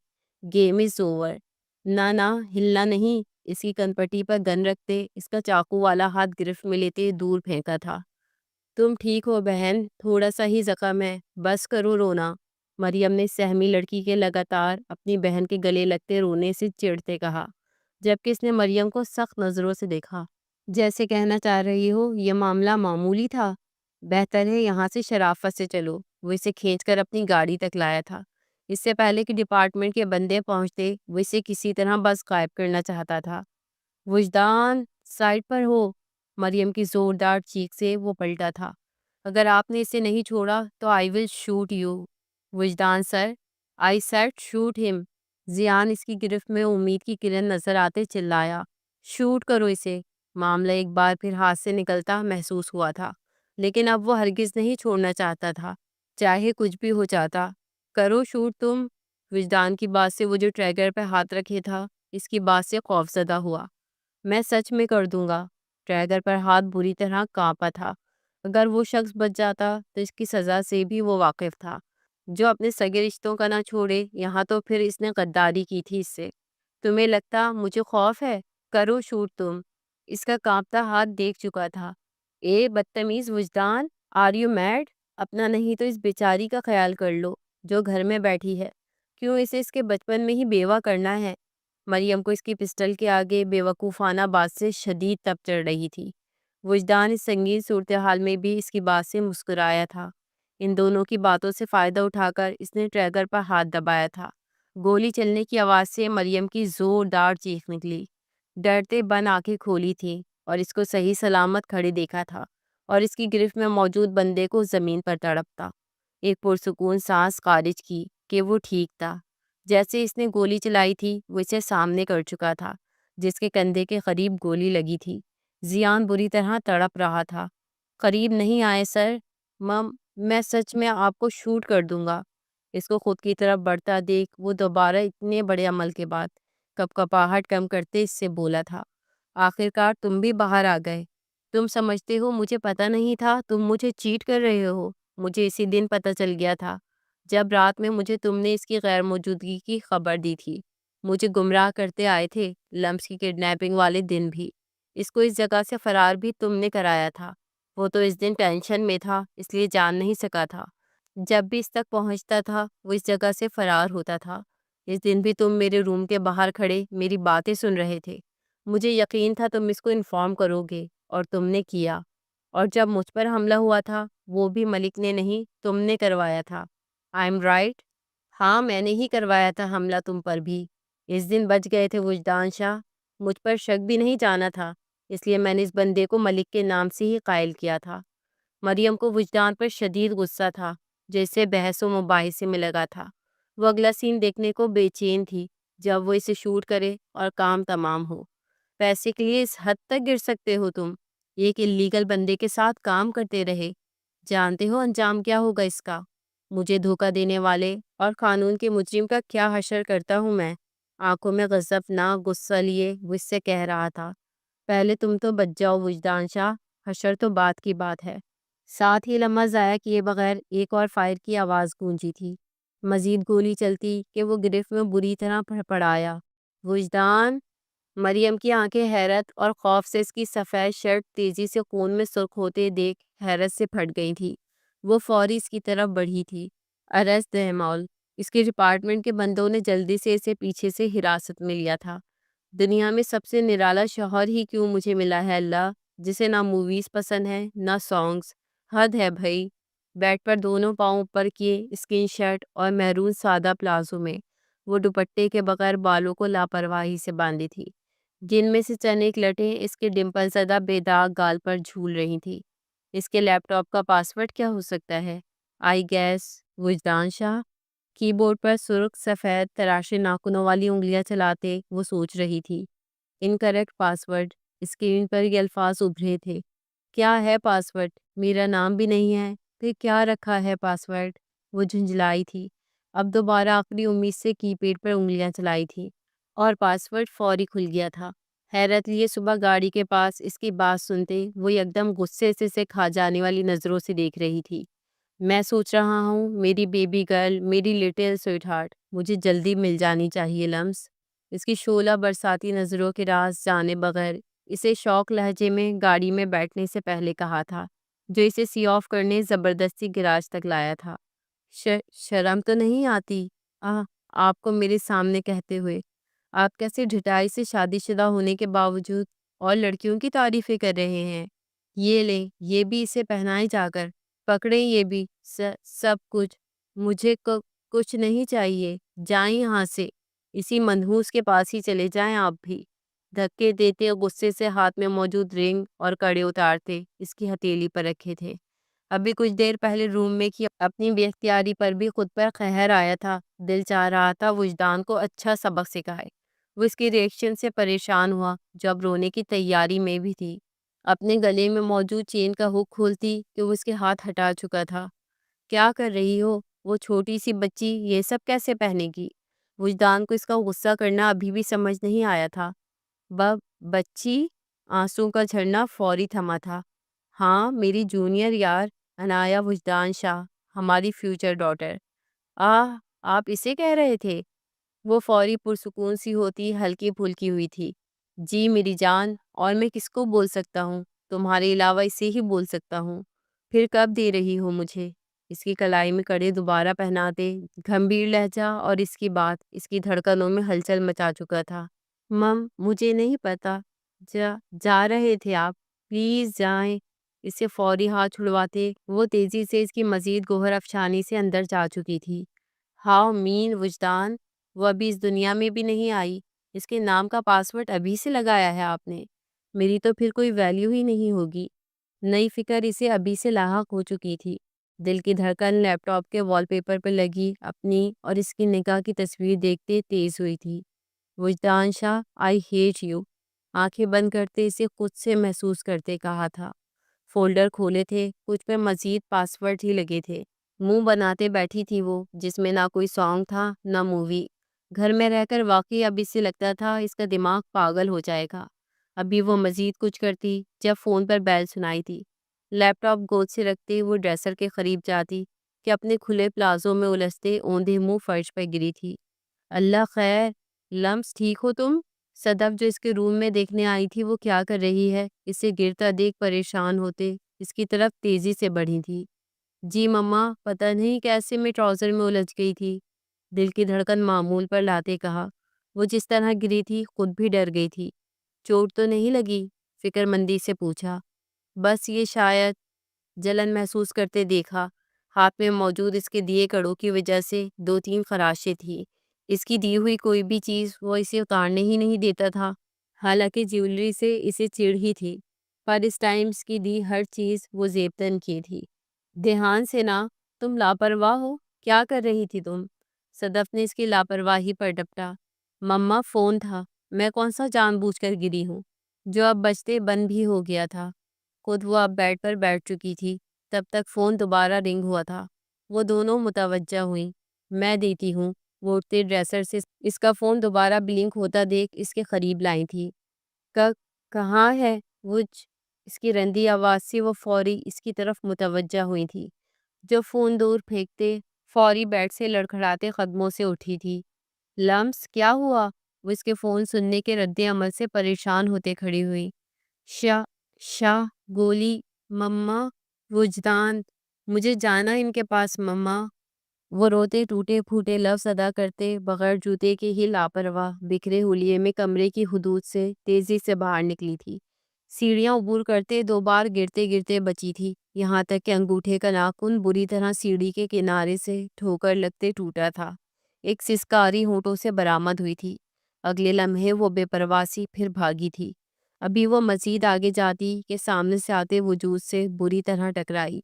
S1: Game is over. نہ ہلنا نہیں۔ اس کی کنپٹی پر گن رکھتے اس کا چاقو والا ہاتھ گرفت میں لیتے دور پھینکا تھا۔ تم ٹھیک ہو بہن، تھوڑا سا ہی زخم ہے، بس کرو رونا۔ مریم نے سہمی لڑکی کے لگاتار اپنی بہن کے گلے لگتے رونے سے چڑھتے کہا جبکہ اس نے مریم کو سخت نظروں سے دیکھا جیسے کہنا چاہ رہی ہو یہ معاملہ معمولی تھا، بہتر ہے یہاں سے شرافت سے چلو۔ وہ اسے کھینچ کر اپنی گاڑی تک لایا تھا۔ اس سے پہلے کہ ڈپارٹمنٹ کے بندے پہنچتے وہ اسے کسی طرح بس غائب کرنا چاہتا تھا۔ وجدان، سائڈ پر ہو۔ مریم کی زوردار چیخ سے وہ پلٹا تھا۔ اگر آپ نے اسے نہیں چھوڑا تو آئی ول شوٹ یو۔ وجدان سر، آئی سیڈ شوٹ ہم۔ زیان اس کی گرفت میں امید کی کرن نظر آتے چلایا۔ شوٹ کرو اسے۔ معاملہ ایک بار پھر ہاتھ سے نکلتا محسوس ہوا تھا لیکن اب وہ ہرگز نہیں چھوڑنا چاہتا تھا چاہے کچھ بھی ہو جاتا۔ کرو شوٹ تم۔ وجدان کی بات سے وہ جو ٹریگر پہ ہاتھ رکھے تھا اس کی بات سے خوفزدہ ہوا۔ میں سچ میں کر دوں گا۔ ٹریگر پر ہاتھ بری طرح کانپا تھا۔ اگر وہ شخص بچ جاتا تو اس کی سزا سے بھی وہ واقف تھا۔ جو اپنے سگے رشتوں کا نہ چھوڑے، یہاں تو پھر اس نے غداری کی تھی اس سے۔ تمہیں لگتا مجھے خوف ہے؟ کرو شوٹ تم۔ اس کا کانپتا ہاتھ دیکھ چکا تھا۔ بدتمیز وجدان، آر یو میڈ؟ اپنا نہیں تو اس بیچاری کا خیال کر لو جو گھر میں بیٹھی ہے۔ کیوں اسے اس کے بچپن میں ہی بیوہ کرنا ہے؟ مریم کو اس کی پسٹل کے آگے بے وقوفانہ بات سے شدید تپ چڑھ رہی تھی۔ وجدان اس سنگین صورتحال میں بھی اس کی بات سے مسکرایا تھا۔ ان دونوں کی باتوں سے فائدہ اٹھا کر اس نے ٹریگر پر ہاتھ دبایا تھا۔ گولی چلنے کی آواز سے مریم کی زوردار چیخ نکلی۔ ڈرتے بند آنکھیں کھولی تھیں اور اس کو صحیح سلامت کھڑے دیکھا تھا اور اس کی گرفت میں موجود بندے کو زمین پر تڑپتا۔ ایک پرسکون سانس خارج کی کہ وہ ٹھیک تھا۔ جیسے اس نے گولی چلائی تھی وہ اسے سامنے کر چکا تھا، جس کے کندھے کے قریب گولی لگی تھی۔ زیان بری طرح تڑپ رہا تھا۔ قریب نہیں آئے سر، مم میں سچ میں آپ کو شوٹ کر دوں گا۔ اس کو خود کی طرف بڑھتا دیکھ وہ دوبارہ اتنے بڑے عمل کے بعد کپکپاہٹ کم کرتے اس سے بولا تھا، آخرکار تم بھی باہر آ گئے۔ تم سمجھتے ہو مجھے پتہ نہیں تھا تم مجھے چیٹ کر رہے ہو؟ مجھے اسی دن پتہ چل گیا تھا جب رات میں مجھے تم نے اس کی غیر موجودگی کی خبر دی تھی۔ مجھے گمراہ کرتے آئے تھے، لمس کی کڈنیپنگ والے دن بھی۔ اس کو اس جگہ سے فرار بھی تم نے کرایا تھا۔ وہ تو اس دن ٹینشن میں تھا اس لیے جان نہیں سکا تھا۔ جب بھی اس تک پہنچتا تھا وہ اس جگہ سے فرار ہوتا تھا۔ اس دن بھی تم میرے روم کے باہر کھڑے میری باتیں سن رہے تھے۔ مجھے یقین تھا تم اس کو انفارم کرو گے اور تم نے کیا۔ اور جب مجھ پر حملہ ہوا تھا وہ بھی ملک نے نہیں تم نے کروایا تھا۔ I am right? ہاں میں نے ہی کروایا تھا حملہ تم پر بھی۔ اس دن بچ گئے تھے وجدان شاہ۔ مجھ پر شک بھی نہیں جانا تھا، اس لیے میں نے اس بندے کو ملک کے نام سے ہی قائل کیا تھا۔ مریم کو وجدان پر شدید غصہ تھا جو اسے بحث و مباحثے میں لگا تھا۔ وہ اگلا سین دیکھنے کو بے چین تھی جب وہ اسے شوٹ کرے اور کام تمام ہو۔ پیسے کے لیے اس حد تک گر سکتے ہو تم؟ ایک اللیگل بندے کے ساتھ کام کرتے رہے، جانتے ہو انجام کیا ہوگا اس کا؟ مجھے دھوکہ دینے والے اور قانون کے مجرم کا کیا حشر کرتا ہوں میں؟ آنکھوں میں غضب نہ غصہ لیے وہ اس سے کہہ رہا تھا، پہلے تم تو بچ جاؤ وجدان شاہ، حشر تو بات کی بات ہے۔ ساتھ ہی لمحہ ضائع کیے بغیر ایک اور فائر کی آواز گونجی تھی۔ مزید گولی چلتی کہ وہ گرفت میں بری طرح پڑپڑایا۔ وجدان! مریم کی آنکھیں حیرت اور خوف سے اس کی سفید شرٹ تیزی سے خون میں سرخ ہوتے دیکھ حیرت سے پھٹ گئی تھی۔ وہ فوری اس کی طرف بڑھی تھی۔ ارسٹ دہمول! اس کے ڈپارٹمنٹ کے بندوں نے جلدی سے اسے پیچھے سے حراست میں لیا تھا۔ دنیا میں سب سے نرالا شوہر ہی کیوں مجھے ملا ہے اللہ، جسے نہ موویز پسند ہیں نہ سانگز۔ حد ہے بھائی۔ بیڈ پر دونوں پاؤں اوپر کیے اسکن شرٹ اور میرون سادہ پلازو میں وہ دوپٹے کے بغیر بالوں کو لاپرواہی سے باندھی تھی، جن میں سے چند ایک لٹیں اس کے ڈمپل زدہ بے داغ گال پر جھول رہی تھی۔ اس کے لیپ ٹاپ کا پاسورڈ کیا ہو سکتا ہے؟ آئی گیس وجدان شاہ؟ کی بورڈ پر سرخ سفید تراشے ناخنوں والی انگلیاں چلاتے وہ سوچ رہی تھی۔ Incorrect password. اسکرین پر یہ الفاظ ابھرے تھے۔ کیا ہے پاسورڈ؟ میرا نام بھی نہیں ہے، پھر کیا رکھا ہے پاسورڈ؟ وہ جھنجھلائی تھی۔ اب دوبارہ آخری امید سے کی پیڈ پر انگلیاں چلائی تھی اور پاسورڈ فوری کھل گیا تھا۔ حیرت لیے صبح گاڑی کے پاس اس کی بات سنتے وہ یکدم غصے سے کھا جانے والی نظروں سے دیکھ رہی تھی۔ میں سوچ رہا ہوں میری بیبی گرل، میری لٹل سویٹ ہارٹ مجھے جلدی مل جانی چاہیے لمس۔ اس کی شعلہ برساتی نظروں کے راز جانے بغیر اسے شوق لہجے میں گاڑی میں بیٹھنے سے پہلے کہا تھا، جو اسے سی آف کرنے زبردستی گراج تک لایا تھا۔ شرم تو نہیں آتی آپ کو میرے سامنے کہتے ہوئے؟ آپ کیسے ڈھٹائی سے شادی شدہ ہونے کے باوجود اور لڑکیوں کی تعریفیں کر رہے ہیں؟ یہ لیں، یہ بھی اسے پہنائیں جا کر، پکڑیں یہ بھی، سب کچھ۔ مجھے کچھ نہیں چاہیے، جائیں یہاں سے، اسی منحوس کے پاس ہی چلے جائیں آپ بھی۔ دھکے دیتے غصے سے ہاتھ میں موجود رنگ اور کڑے اتارتے اس کی ہتھیلی پر رکھے تھے۔ ابھی کچھ دیر پہلے روم میں کی اپنی بے اختیاری پر بھی خود پر قہر آیا تھا۔ دل چاہ رہا تھا وجدان کو اچھا سبق سکھائے۔ وہ اس کی ریئیکشن سے پریشان ہوا جو اب رونے کی تیاری میں بھی تھی۔ اپنے گلے میں موجود چین کا ہک کھولتی کہ وہ اس کے ہاتھ ہٹا چکا تھا۔ کیا کر رہی ہو؟ وہ چھوٹی سی بچی یہ سب کیسے پہنے گی؟ وجدان کو اس کا غصہ کرنا ابھی بھی سمجھ نہیں آیا تھا۔ بچی؟ آنسوں کا جھرنا فوری تھما تھا۔ ہاں میری جونیئر یار عنایا وجدان شاہ، ہماری فیوچر ڈاٹر۔ آپ اسے کہہ رہے تھے؟ وہ فوری پرسکون سی ہوتی ہلکی پھلکی ہوئی تھی۔ جی میری جان، اور میں کس کو بول سکتا ہوں؟ تمہارے علاوہ اسے ہی بول سکتا ہوں۔ پھر کب دے رہی ہو مجھے؟ اس کی کلائی میں کڑے دوبارہ پہناتے گمبھیر لہجہ اور اس کی بات اس کی دھڑکنوں میں ہلچل مچا چکا تھا۔ مم مجھے نہیں پتا، جا رہے تھے آپ، پلیز جائیں۔ اسے فوری ہاتھ چھڑواتے وہ تیزی سے اس کی مزید گوہر افشانی سے اندر جا چکی تھی۔ ہاؤ مین وجدان، وہ ابھی اس دنیا میں بھی نہیں آئی، اس کے نام کا پاسورڈ ابھی سے لگایا ہے آپ نے، میری تو پھر کوئی ویلیو ہی نہیں ہوگی۔ نئی فکر اسے ابھی سے لاحق ہو چکی تھی۔ دل کی دھڑکن لیپ ٹاپ کے وال پیپر پر لگی اپنی اور اس کی نگاہ کی تصویر دیکھتے تیز ہوئی تھی۔ وجدان شاہ، آئی ہیٹ یو، آنکھیں بند کرتے اسے خود سے محسوس کرتے کہا تھا۔ فولڈر کھولے تھے، کچھ پہ مزید پاسورڈ ہی لگے تھے۔ منہ بناتے بیٹھی تھی وہ، جس میں نہ کوئی سانگ تھا نہ مووی۔ گھر میں رہ کر واقعی اب اس سے لگتا تھا اس کا دماغ پاگل ہو جائے گا۔ ابھی وہ مزید کچھ کرتی جب فون پر بیل سنائی تھی۔ لیپ ٹاپ گود سے رکھتے وہ ڈریسر کے قریب جاتی کہ اپنے کھلے پلازوں میں الجھتے اوندھے منہ فرش پر گری تھی۔ اللہ خیر، لمس ٹھیک ہو تم؟ صدف جو اس کے روم میں دیکھنے آئی تھی وہ کیا کر رہی ہے، اسے گرتا دیکھ پریشان ہوتے اس کی طرف تیزی سے بڑھی تھی۔ جی مما، پتہ نہیں کیسے میں ٹراؤزر میں الجھ گئی تھی، دل کی دھڑکن معمول پر لاتے کہا۔ وہ جس طرح گری تھی خود بھی ڈر گئی تھی۔ چوٹ تو نہیں لگی؟ فکر مندی سے پوچھا۔ بس یہ شاید، جلن محسوس کرتے دیکھا، ہاتھ میں موجود اس کے دیے کڑوں کی وجہ سے 2-3 خراشیں تھی۔ اس کی دی ہوئی کوئی بھی چیز وہ اسے اتارنے ہی نہیں دیتا تھا، حالانکہ جیولری سے اسے چڑ ہی تھی، پر اس ٹائم اس کی دی ہر چیز وہ زیب تن کی تھی۔ دھیان سے نا، تم لاپرواہ ہو، کیا کر رہی تھی تم؟ صدف نے اس کی لاپرواہی پر ڈپٹا۔ مما فون تھا، میں کون سا جان بوجھ کر گری ہوں، جو اب بجتے بند بھی ہو گیا تھا۔ خود وہ اب بیڈ پر بیٹھ چکی تھی، تب تک فون دوبارہ رنگ ہوا تھا۔ وہ دونوں متوجہ ہوئیں۔ میں دیتی ہوں، وہ اٹھتے ڈریسر سے اس کا فون دوبارہ بلنک ہوتا دیکھ اس کے قریب لائی تھی۔ کہاں ہے وج؟ اس کی رندی آواز سے وہ فوری اس کی طرف متوجہ ہوئی تھی، جو فون دور پھینکتے فوری بیڈ سے لڑکھڑاتے قدموں سے اٹھی تھی۔ لمس کیا ہوا؟ وہ اس کے فون سننے کے رد عمل سے پریشان ہوتے کھڑی ہوئی۔ شاہ گولی، مما، وجدان، مجھے جانا ان کے پاس مما۔ وہ روتے ٹوٹے پھوٹے لفظ ادا کرتے بغیر جوتے کے ہی لاپرواہ بکھرے ہولیے میں کمرے کی حدود سے تیزی سے باہر نکلی تھی۔ سیڑھیاں عبور کرتے 2 بار گرتے گرتے بچی تھی، یہاں تک کہ انگوٹھے کا ناخن بری طرح سیڑھی کے کنارے سے ٹھوکر لگتے ٹوٹا تھا۔ ایک سسکاری ہونٹوں سے برآمد ہوئی تھی۔ اگلے لمحے وہ بے پرواسی پھر بھاگی تھی۔ ابھی وہ مزید آگے جاتی کہ سامنے سے آتے وجود سے بری طرح ٹکرائی۔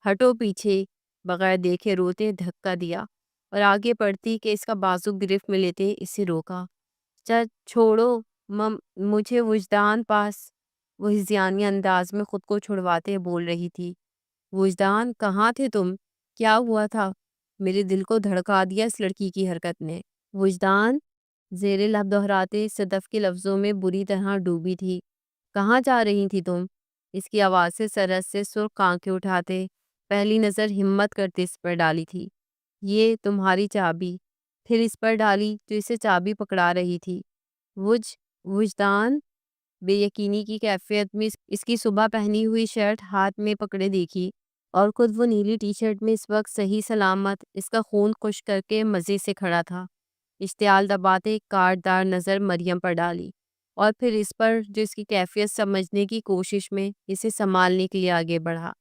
S1: ہٹو پیچھے، بغیر دیکھے روتے دھکا دیا اور آگے بڑھتی کہ اس کا بازو گرفت میں لیتے اسے روکا۔ چھوڑو مجھے وجدان پاس، وہ ہذیانی انداز میں خود کو چھڑواتے بول رہی تھی۔ وجدان کہاں تھے تم؟ کیا ہوا تھا؟ میرے دل کو دھڑکا دیا اس لڑکی کی حرکت نے۔ وجدان، زیر لب دہراتے صدف کے لفظوں میں بری طرح ڈوبی تھی۔ کہاں جا رہی تھی تم؟ اس کی آواز سے سرس سے سرخ آنکھیں اٹھاتے پہلی نظر ہمت کرتے اس پر ڈالی تھی۔ یہ تمہاری چابی، پھر اس پر ڈالی جو اسے چابی پکڑا رہی تھی۔ وجدان، بے یقینی کی کیفیت میں اس کی صبح پہنی ہوئی شرٹ ہاتھ میں پکڑے دیکھی اور خود وہ نیلی ٹی شرٹ میں اس وقت صحیح سلامت اس کا خون خشک کر کے مزے سے کھڑا تھا۔ اشتعال دباتے کاٹدار نظر مریم پر ڈالی اور پھر اس پر جو اس کی کیفیت سمجھنے کی کوشش میں اسے سنبھالنے کے لیے آگے بڑھا۔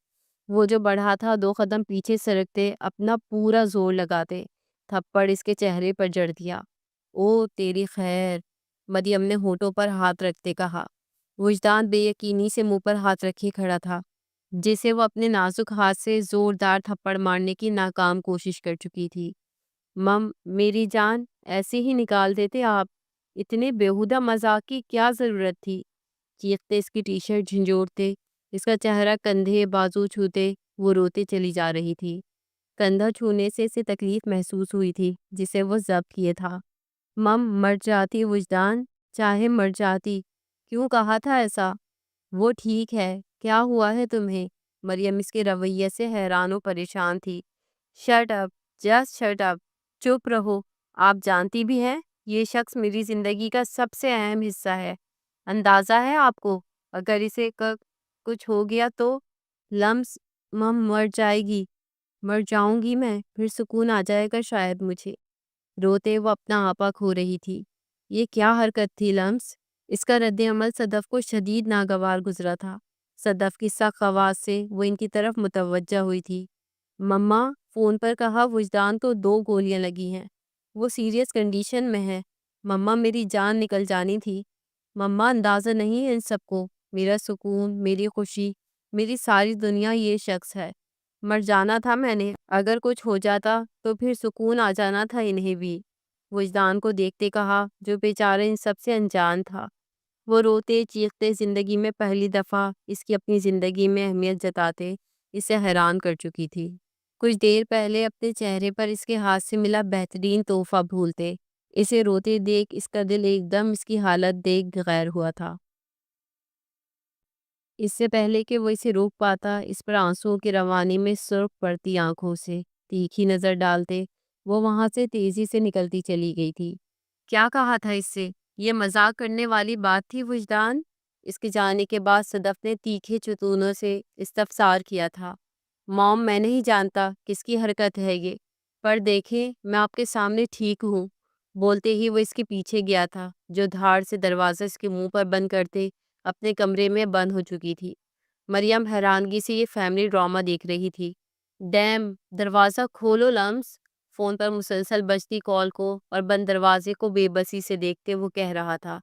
S1: وہ جو بڑھا تھا 2 قدم پیچھے سرکتے اپنا پورا زور لگاتے تھپڑ اس کے چہرے پر جڑ دیا۔ او تیری خیر، مریم نے ہونٹوں پر ہاتھ رکھتے کہا۔ وجدان بے یقینی سے منہ پر ہاتھ رکھے کھڑا تھا، جسے وہ اپنے نازک ہاتھ سے زوردار تھپڑ مارنے کی ناکام کوشش کر چکی تھی۔ میری جان، ایسے ہی نکال دیتے آپ، اتنے بیہودہ مذاق کی کیا ضرورت تھی؟ چیختے اس کی ٹی شرٹ جھنجھوڑتے اس کا چہرہ کندھے بازو چھوتے وہ روتے چلی جا رہی تھی۔ کندھا چھونے سے اسے تکلیف محسوس ہوئی تھی جسے وہ ضبط کیے تھا۔ مر جاتی وجدان، چاہے مر جاتی، کیوں کہا تھا ایسا؟ وہ ٹھیک ہے، کیا ہوا ہے تمہیں؟ مریم اس کے رویے سے حیران و پریشان تھی۔ Shut up, just shut up, چپ رہو۔ آپ جانتی بھی ہیں یہ شخص میری زندگی کا سب سے اہم حصہ ہے، اندازہ ہے آپ کو اگر اسے کچھ ہو گیا تو؟ لمس، مر جائے گی، مر جاؤں گی میں، پھر سکون آ جائے گا شاید مجھے۔ روتے وہ اپنا آپا کھو رہی تھی۔ یہ کیا حرکت تھی لمس؟ اس کا رد عمل صدف کو شدید ناگوار گزرا تھا۔ صدف کی سخت آواز سے وہ ان کی طرف متوجہ ہوئی تھی۔ مما، فون پر کہا وجدان کو 2 گولیاں لگی ہیں، وہ سیریس کنڈیشن میں ہے۔ مما، میری جان نکل جانی تھی۔ مما، اندازہ نہیں ہے ان سب کو، میرا سکون، میری خوشی، میری ساری دنیا یہ شخص ہے۔ مر جانا تھا میں نے، اگر کچھ ہو جاتا تو پھر سکون آ جانا تھا انہیں بھی۔ وجدان کو دیکھتے کہا، جو بیچارہ ان سب سے انجان تھا۔ وہ روتے چیختے زندگی میں پہلی دفعہ اس کی اپنی زندگی میں اہمیت جتاتے اسے حیران کر چکی تھی۔ کچھ دیر پہلے اپنے چہرے پر اس کے ہاتھ سے ملا بہترین تحفہ بھولتے اسے روتے دیکھ اس کا دل ایک دم اس کی حالت دیکھ غیر ہوا تھا۔ اس سے پہلے کہ وہ اسے روک پاتا، اس پر آنسوؤں کی روانی میں سرخ پڑتی آنکھوں سے تیکھی نظر ڈالتے وہ وہاں سے تیزی سے نکلتی چلی گئی تھی۔ کیا کہا تھا اس سے؟ یہ مذاق کرنے والی بات تھی وجدان؟ اس کے جانے کے بعد صدف نے تیکھے چتونوں سے استفسار کیا تھا۔ موم، میں نہیں جانتا کس کی حرکت ہے یہ، پر دیکھیں میں آپ کے سامنے ٹھیک ہوں۔ بولتے ہی وہ اس کے پیچھے گیا تھا، جو دھاڑ سے دروازہ اس کے منہ پر بند کرتے اپنے کمرے میں بند ہو چکی تھی۔ مریم حیرانگی سے یہ فیملی ڈرامہ دیکھ رہی تھی۔ ڈیم، دروازہ کھولو لمس۔ فون پر مسلسل بجتی کال کو اور بند دروازے کو بے بسی سے دیکھتے وہ کہہ رہا تھا،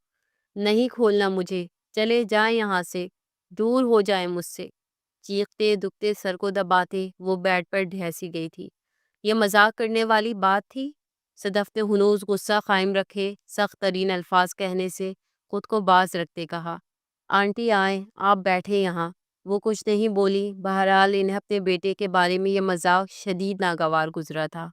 S1: نہیں کھولنا مجھے، چلے جائیں یہاں سے، دور ہو جائیں مجھ سے۔ چیختے دکھتے سر کو دباتے وہ بیڈ پر ڈھیسی گئی تھی۔ یہ مذاق کرنے والی بات تھی؟ صدف نے ہنوز غصہ قائم رکھے سخت ترین الفاظ کہنے سے خود کو باز رکھتے کہا، آنٹی آئیں، آپ بیٹھے یہاں۔ وہ کچھ نہیں بولی، بہرحال انہیں اپنے بیٹے کے بارے میں یہ مذاق شدید ناگوار گزرا تھا۔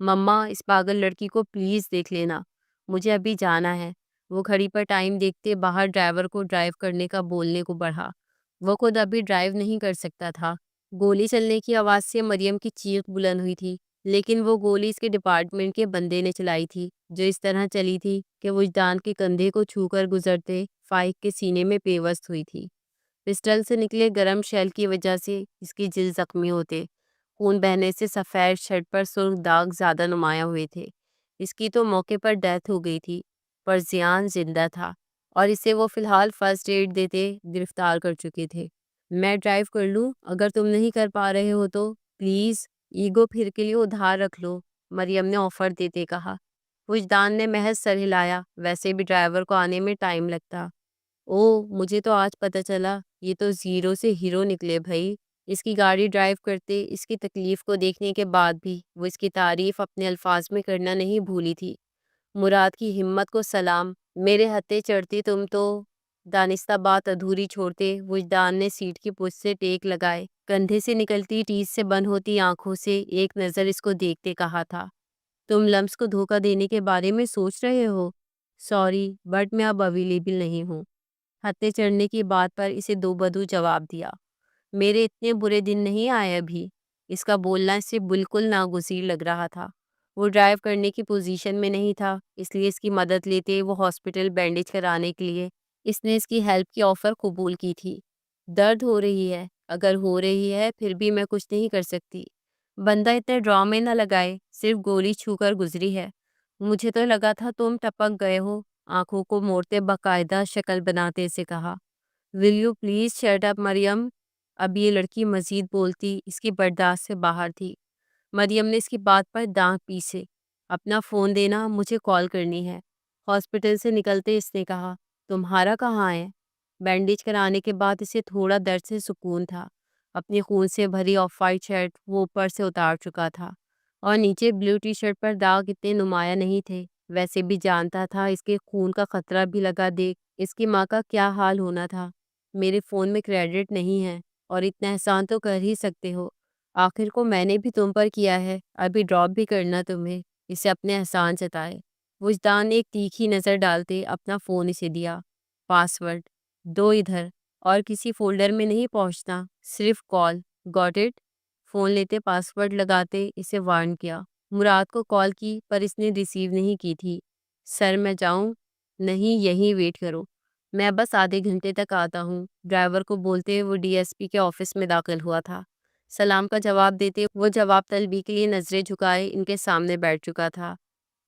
S1: مما، اس پاگل لڑکی کو پلیز دیکھ لینا، مجھے ابھی جانا ہے۔ وہ گھڑی پر ٹائم دیکھتے باہر ڈرائیور کو ڈرائیو کرنے کا بولنے کو بڑھا۔ وہ خود ابھی ڈرائیو نہیں کر سکتا تھا۔ گولی چلنے کی آواز سے مریم کی چیخ بلند ہوئی تھی، لیکن وہ گولی اس کے ڈپارٹمنٹ کے بندے نے چلائی تھی، جو اس طرح چلی تھی کہ وجدان کے کندھے کو چھو کر گزرتے فائق کے سینے میں پیوست ہوئی تھی۔ پسٹل سے نکلے گرم شیل کی وجہ سے اس کی جلد زخمی ہوتے، خون بہنے سے سفید شرٹ پر سرخ داغ زیادہ نمایاں ہوئے تھے۔ اس کی تو موقع پر ڈیتھ ہو گئی تھی، پر زیان زندہ تھا اور اسے وہ فی الحال فرسٹ ایڈ دیتے گرفتار کر چکے تھے۔ میں ڈرائیو کر لوں اگر تم نہیں کر پا رہے ہو تو؟ پلیز، ایگو پھر کے لیے ادھار رکھ لو، مریم نے آفر دیتے کہا۔ وجدان نے محض سر ہلایا، ویسے بھی ڈرائیور کو آنے میں ٹائم لگتا۔ او، مجھے تو آج پتہ چلا، یہ تو زیرو سے ہیرو نکلے بھائی۔ اس کی گاڑی ڈرائیو کرتے اس کی تکلیف کو دیکھنے کے بعد بھی وہ اس کی تعریف اپنے الفاظ میں کرنا نہیں بھولی تھی۔ مراد کی ہمت کو سلام، میرے ہتھے چڑھتی تم تو۔ دانستہ بات ادھوری چھوڑتے وجدان نے سیٹ کی پشت سے ٹیک لگائے کندھے سے نکلتی ٹیز سے بند ہوتی آنکھوں سے ایک نظر اس کو دیکھتے کہا تھا، تم لمس کو دھوکہ دینے کے بارے میں سوچ رہے ہو؟ سوری، بٹ میں اب اویلیبل نہیں ہوں۔ ہتھے چڑھنے کی بات پر اسے دو بدو جواب دیا، میرے اتنے برے دن نہیں آئے ابھی۔ اس کا بولنا اس سے بالکل ناگزیر لگ رہا تھا۔ وہ ڈرائیو کرنے کی پوزیشن میں نہیں تھا، اس لیے اس کی مدد لیتے وہ ہاسپٹل بینڈیج کرانے کے لیے اس نے اس کی ہیلپ کی آفر قبول کی تھی۔ درد ہو رہی ہے؟ اگر ہو رہی ہے پھر بھی میں کچھ نہیں کر سکتی۔ بندہ اتنے ڈرامے نہ لگائے، صرف گولی چھو کر گزری ہے۔ مجھے تو لگا تھا تم ٹپک گئے ہو، آنکھوں کو موڑتے باقاعدہ شکل بناتے سے کہا۔ Will you please shut up Maryam? اب یہ لڑکی مزید بولتی اس کی برداشت سے باہر تھی۔ مریم نے اس کی بات پر دانت پیسے، اپنا فون دینا، مجھے کال کرنی ہے۔ ہاسپٹل سے نکلتے اس نے کہا، تمہارا کہاں ہے؟ بینڈیج کرانے کے بعد اسے تھوڑا درد سے سکون تھا۔ اپنی خون سے بھری آف وائٹ شرٹ وہ اوپر سے اتار چکا تھا اور نیچے بلو ٹی شرٹ پر داغ اتنے نمایاں نہیں تھے۔ ویسے بھی جانتا تھا اس کے خون کا خطرہ بھی لگا دیکھ اس کی ماں کا کیا حال ہونا تھا۔ میرے فون میں کریڈٹ نہیں ہے اور اتنا احسان تو کر ہی سکتے ہو، آخر کو میں نے بھی تم پر کیا ہے، ابھی ڈراپ بھی کرنا تمہیں، اسے اپنے احسان جتائے۔ وجدان نے ایک تیکھی نظر ڈالتے اپنا فون اسے دیا۔ پاس ورڈ دو ادھر، اور کسی فولڈر میں نہیں پہنچنا، صرف کال، گاٹ اٹ؟ فون لیتے پاس ورڈ لگاتے اسے وارن کیا۔ مراد کو کال کی پر اس نے ریسیو نہیں کی تھی۔ سر میں جاؤں؟ نہیں، یہیں ویٹ کرو، میں بس آدھے گھنٹے تک آتا ہوں، ڈرائیور کو بولتے وہ ڈی ایس پی کے آفس میں داخل ہوا تھا۔ سلام کا جواب دیتے وہ جواب طلبی کے لیے نظریں جھکائے ان کے سامنے بیٹھ چکا تھا۔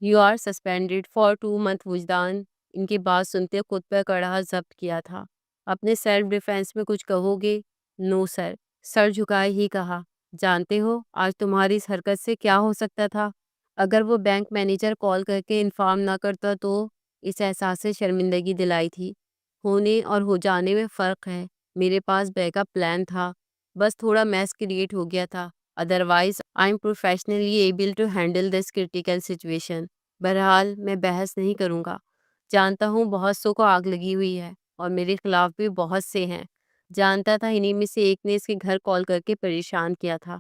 S1: You are suspended for 2 months وجدان ان کی بات سنتے خود پر کڑا ضبط کیا تھا۔ اپنے سیلف ڈیفینس میں کچھ کہو گے؟ نو سر، سر جھکائے ہی کہا۔ جانتے ہو آج تمہاری اس حرکت سے کیا ہو سکتا تھا؟ اگر وہ بینک مینیجر کال کر کے انفارم نہ کرتا تو؟ اس احساس سے شرمندگی دلائی تھی۔ ہونے اور ہو جانے میں فرق ہے۔ میرے پاس بیک اپ پلان تھا، بس تھوڑا میس کریٹ ہو گیا تھا۔ Otherwise I am professionally able to handle this critical situation. بہرحال میں بحث نہیں کروں گا۔ جانتا ہوں بہت سو کو آگ لگی ہوئی ہے اور میرے خلاف بھی بہت سے ہیں۔ جانتا تھا انہی میں سے ایک نے اس کے گھر کال کر کے پریشان کیا تھا۔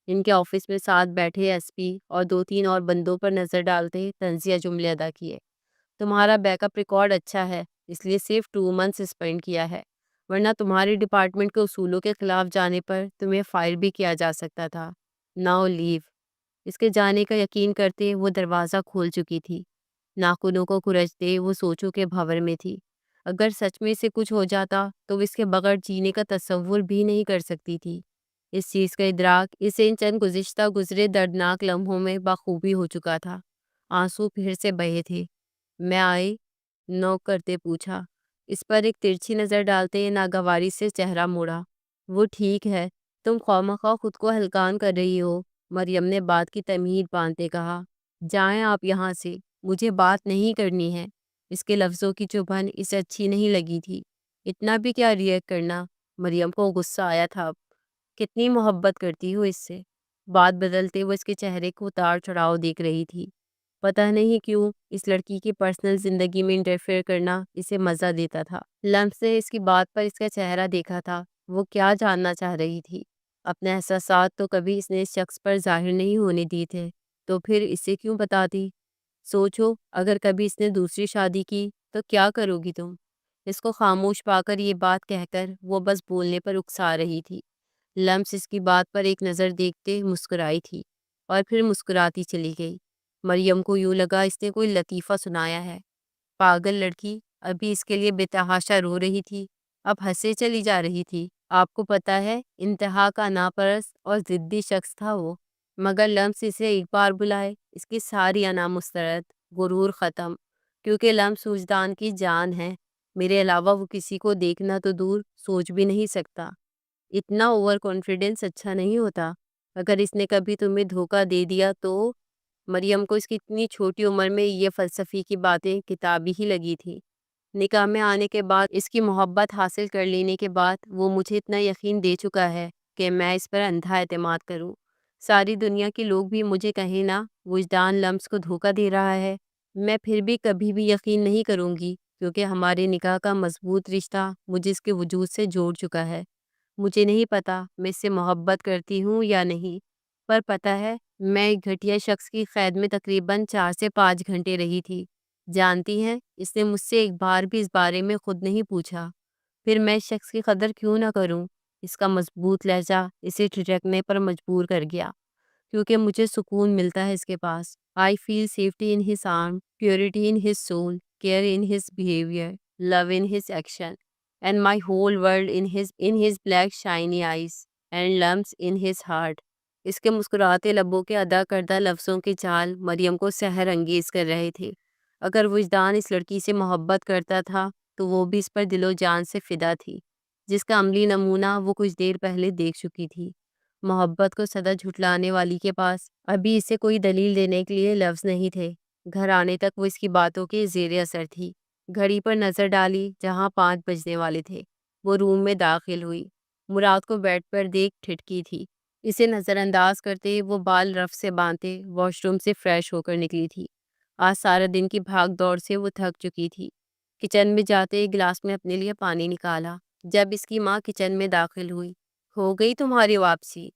S1: ان کے آفس میں ساتھ بیٹھے ایس پی اور 2 3 اور بندوں پر نظر ڈالتے طنزیہ جملے ادا کیے۔ تمہارا بیک اپ ریکارڈ اچھا ہے اس لیے صرف 2 months سسپینڈ کیا ہے، ورنہ تمہارے ڈپارٹمنٹ کے اصولوں کے خلاف جانے پر تمہیں فائر بھی کیا جا سکتا تھا۔ ناؤ لیو۔ اس کے جانے کا یقین کرتے وہ دروازہ کھول چکی تھی۔ ناخنوں کو کھرچتے وہ سوچوں کے بھنور میں تھی۔ اگر سچ میں سے کچھ ہو جاتا تو وہ اس کے بغیر جینے کا تصور بھی نہیں کر سکتی تھی۔ اس چیز کا ادراک اسے ان چند گزشتہ گزرے دردناک لمحوں میں بخوبی ہو چکا تھا۔ آنسو پھر سے بہے تھے۔ میں آئی؟ نوک کرتے پوچھا۔ اس پر ایک ترچھی نظر ڈالتے ناگواری سے چہرہ موڑا۔ وہ ٹھیک ہے، تم خواہ خود کو ہلکان کر رہی ہو، مریم نے بات کی تمہید باندھتے کہا۔ جائیں آپ یہاں سے، مجھے بات نہیں کرنی ہے۔ اس کے لفظوں کی چبھن اسے اچھی نہیں لگی تھی۔ اتنا بھی کیا ریئیکٹ کرنا؟ مریم کو غصہ آیا تھا اب۔ کتنی محبت کرتی ہو اس سے؟ بات بدلتے وہ اس کے چہرے کو اتار چڑھاؤ دیکھ رہی تھی۔ پتہ نہیں کیوں اس لڑکی کی پرسنل زندگی میں انٹرفیئر کرنا اسے مزہ دیتا تھا۔ لمحے سے اس کی بات پر اس کا چہرہ دیکھا تھا۔ وہ کیا جاننا چاہ رہی تھی؟ اپنے احساسات تو کبھی اس نے اس شخص پر ظاہر نہیں ہونے دی تھے، تو پھر اسے کیوں بتاتی؟ سوچو اگر کبھی اس نے دوسری شادی کی تو کیا کرو گی تم؟ اس کو خاموش پا کر یہ بات کہہ کر وہ بس بولنے پر اکسا رہی تھی۔ لمس اس کی بات پر ایک نظر دیکھتے مسکرائی تھی اور پھر مسکراتی چلی گئی۔ مریم کو یوں لگا اس نے کوئی لطیفہ سنایا ہے۔ پاگل لڑکی، ابھی اس کے لیے بے تحاشا رو رہی تھی، اب ہنسے چلی جا رہی تھی۔ آپ کو پتہ ہے انتہا کا ناپرست اور ضدی شخص تھا وہ، مگر لمس اسے ایک بار بلائے اس کی ساری انا مسترد، غرور ختم، کیونکہ لمس وجدان کی جان ہے۔ میرے علاوہ وہ کسی کو دیکھنا تو دور سوچ بھی نہیں سکتا۔ اتنا اوور کانفیڈنس اچھا نہیں ہوتا۔ اگر اس نے کبھی تمہیں دھوکہ دے دیا تو؟ مریم کو اس کی اتنی چھوٹی عمر میں یہ فلسفی کی باتیں کتابی ہی لگی تھی۔ نکاح میں آنے کے بعد اس کی محبت حاصل کر لینے کے بعد وہ مجھے اتنا یقین دے چکا ہے کہ میں اس پر اندھا اعتماد کروں۔ ساری دنیا کے لوگ بھی مجھے کہیں نا وجدان لمس کو دھوکہ دے رہا ہے، میں پھر بھی کبھی بھی یقین نہیں کروں گی، کیونکہ ہمارے نکاح کا مضبوط رشتہ مجھے اس کے وجود سے جوڑ چکا ہے۔ مجھے نہیں پتا میں اس سے محبت کرتی ہوں یا نہیں، پر پتہ ہے میں ایک گھٹیا شخص کی قید میں تقریباً 4 سے 5 گھنٹے رہی تھی۔ جانتی ہیں اس نے مجھ سے ایک بار بھی اس بارے میں خود نہیں پوچھا۔ پھر میں اس شخص کی قدر کیوں نہ کروں؟ اس کا مضبوط لہجہ اسے ٹھٹکنے پر مجبور کر گیا، کیونکہ مجھے سکون ملتا ہے اس کے پاس۔ I feel safety in his arm, purity in his soul, care in his behaviour, love in his action, and my whole world in his black shiny eyes and lumps in his heart. اس کے مسکراتے لبوں کے ادا کردہ لفظوں کے چال مریم کو سحر انگیز کر رہے تھے۔ اگر وجدان اس لڑکی سے محبت کرتا تھا تو وہ بھی اس پر دل و جان سے فدا تھی، جس کا عملی نمونہ وہ کچھ دیر پہلے دیکھ چکی تھی۔ محبت کو سدا جھٹلانے والی کے پاس ابھی اسے کوئی دلیل دینے کے لیے لفظ نہیں تھے۔ گھر آنے تک وہ اس کی باتوں کے زیر اثر تھی۔ گھڑی پر نظر ڈالی جہاں 5 بجنے والے تھے، وہ روم میں داخل ہوئی۔ مراد کو بیڈ پر دیکھ ٹھٹکی تھی۔ اسے نظر انداز کرتے وہ بال رف سے باندھتے واش روم سے فریش ہو کر نکلی تھی۔ آج سارا دن کی بھاگ دوڑ سے وہ تھک چکی تھی۔ کچن میں جاتے ایک گلاس میں اپنے لیے پانی نکالا۔ جب اس کی ماں کچن میں داخل ہوئی، ہو گئی تمہاری واپسی؟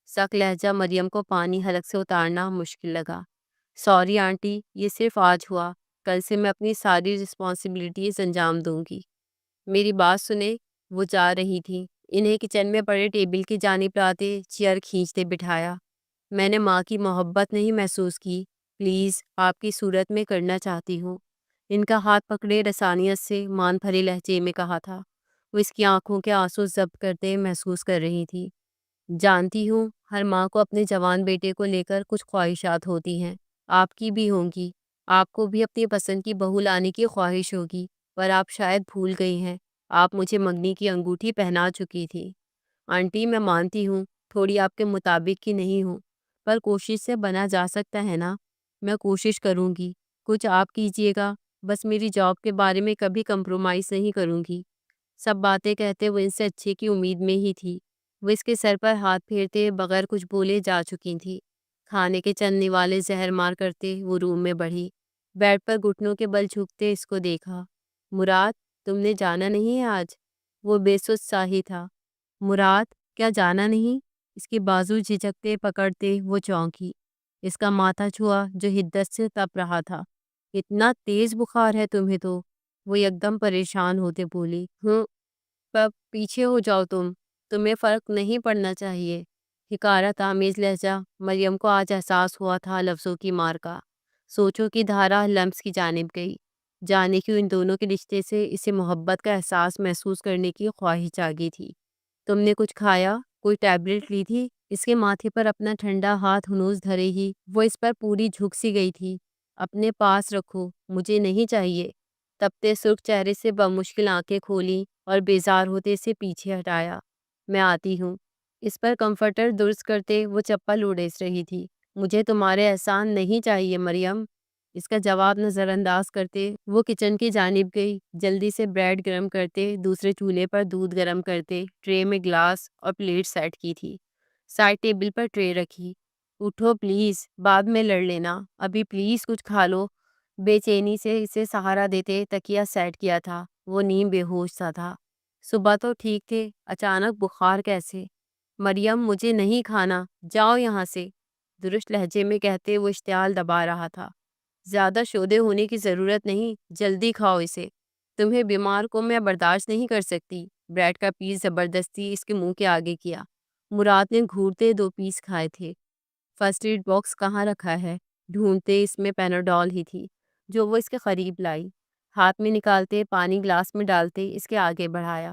S1: سخت لہجہ مریم کو پانی حلق سے اتارنا مشکل لگا۔ سوری آنٹی، یہ صرف آج ہوا، کل سے میں اپنی ساری رسپانسبلٹیز انجام دوں گی۔ میری بات سنے، وہ جا رہی تھی۔ انہیں کچن میں پڑے ٹیبل کی جانب لاتے چیئر کھینچتے بٹھایا۔ میں نے ماں کی محبت نہیں محسوس کی، پلیز آپ کی صورت میں کرنا چاہتی ہوں۔ ان کا ہاتھ پکڑے رسانیت سے مان بھرے لہجے میں کہا تھا۔ وہ اس کی آنکھوں کے آنسو ضبط کرتے محسوس کر رہی تھی۔ جانتی ہوں ہر ماں کو اپنے جوان بیٹے کو لے کر کچھ خواہشات ہوتی ہیں، آپ کی بھی ہوں گی۔ آپ کو بھی اپنی پسند کی بہو لانے کی خواہش ہوگی، پر آپ شاید بھول گئی ہیں آپ مجھے منگنی کی انگوٹھی پہنا چکی تھی۔ آنٹی میں مانتی ہوں تھوڑی آپ کے مطابق کی نہیں ہوں، پر کوشش سے بنا جا سکتا ہے نا۔ میں کوشش کروں گی، کچھ آپ کیجیے گا، بس میری جاب کے بارے میں کبھی کمپرومائز نہیں کروں گی۔ سب باتیں کہتے وہ ان سے اچھے کی امید میں ہی تھی۔ وہ اس کے سر پر ہاتھ پھیرتے بغیر کچھ بولے جا چکی تھی۔ کھانے کے چلنے والے زہر مار کرتے وہ روم میں بڑھی، بیڈ پر گھٹنوں کے بل جھکتے اس کو دیکھا۔ مراد، تم نے جانا نہیں ہے آج؟ وہ بے سوچ سا ہی تھا۔ مراد، کیا جانا نہیں؟ اس کی بازو جھجکتے پکڑتے وہ چونکی۔ اس کا ماتھا چھوا جو حدت سے تپ رہا تھا۔ اتنا تیز بخار ہے تمہیں تو؟ وہ یکدم پریشان ہوتے بولی۔ پیچھے ہو جاؤ تمہیں فرق نہیں پڑنا چاہیے۔ حکارت آمیز لہجہ مریم کو آج احساس ہوا تھا لفظوں کی مار کا۔ سوچوں کی دھارا لمس کی جانب گئی۔ جانے کیوں ان دونوں کے رشتے سے اسے محبت کا احساس محسوس کرنے کی خواہش جاگی تھی۔ تم نے کچھ کھایا؟ کوئی ٹیبلٹ لی تھی؟ اس کے ماتھے پر اپنا ٹھنڈا ہاتھ ہنوز دھرے ہی وہ اس پر پوری جھک سی گئی تھی۔ اپنے پاس رکھو، مجھے نہیں چاہیے۔ تپتے سرخ چہرے سے بمشکل آنکھیں کھولی اور بیزار ہوتے سے پیچھے ہٹایا۔ میں آتی ہوں۔ اس پر کمفرٹر درست کرتے وہ چپل اڑیس رہی تھی۔ مجھے تمہارے احسان نہیں چاہیے مریم۔ اس کا جواب نظر انداز کرتے وہ کچن کی جانب گئی، جلدی سے بریڈ گرم کرتے دوسرے چولہے پر دودھ گرم کرتے ٹرے میں گلاس اور پلیٹ سیٹ کی تھی۔ سائڈ ٹیبل پر ٹرے رکھی۔ اٹھو پلیز، بعد میں لڑ لینا، ابھی پلیز کچھ کھا لو۔ بے چینی سے اسے سہارا دیتے تکیا سیٹ کیا تھا۔ وہ نیم بے ہوش سا تھا۔ صبح تو ٹھیک تھے، اچانک بخار کیسے؟ مریم، مجھے نہیں کھانا، جاؤ یہاں سے، درست لہجے میں کہتے وہ اشتعال دبا رہا تھا۔ زیادہ شودے ہونے کی ضرورت نہیں، جلدی کھاؤ اسے، تمہیں بیمار کو میں برداشت نہیں کر سکتی۔ بریڈ کا پیس زبردستی اس کے منہ کے آگے کیا۔ مراد نے گھورتے 2 پیس کھائے تھے۔ فرسٹ ایڈ باکس کہاں رکھا ہے؟ ڈھونڈتے اس میں پیناڈول ہی تھی جو وہ اس کے قریب لائی۔ ہاتھ میں نکالتے پانی گلاس میں ڈالتے اس کے آگے بڑھایا۔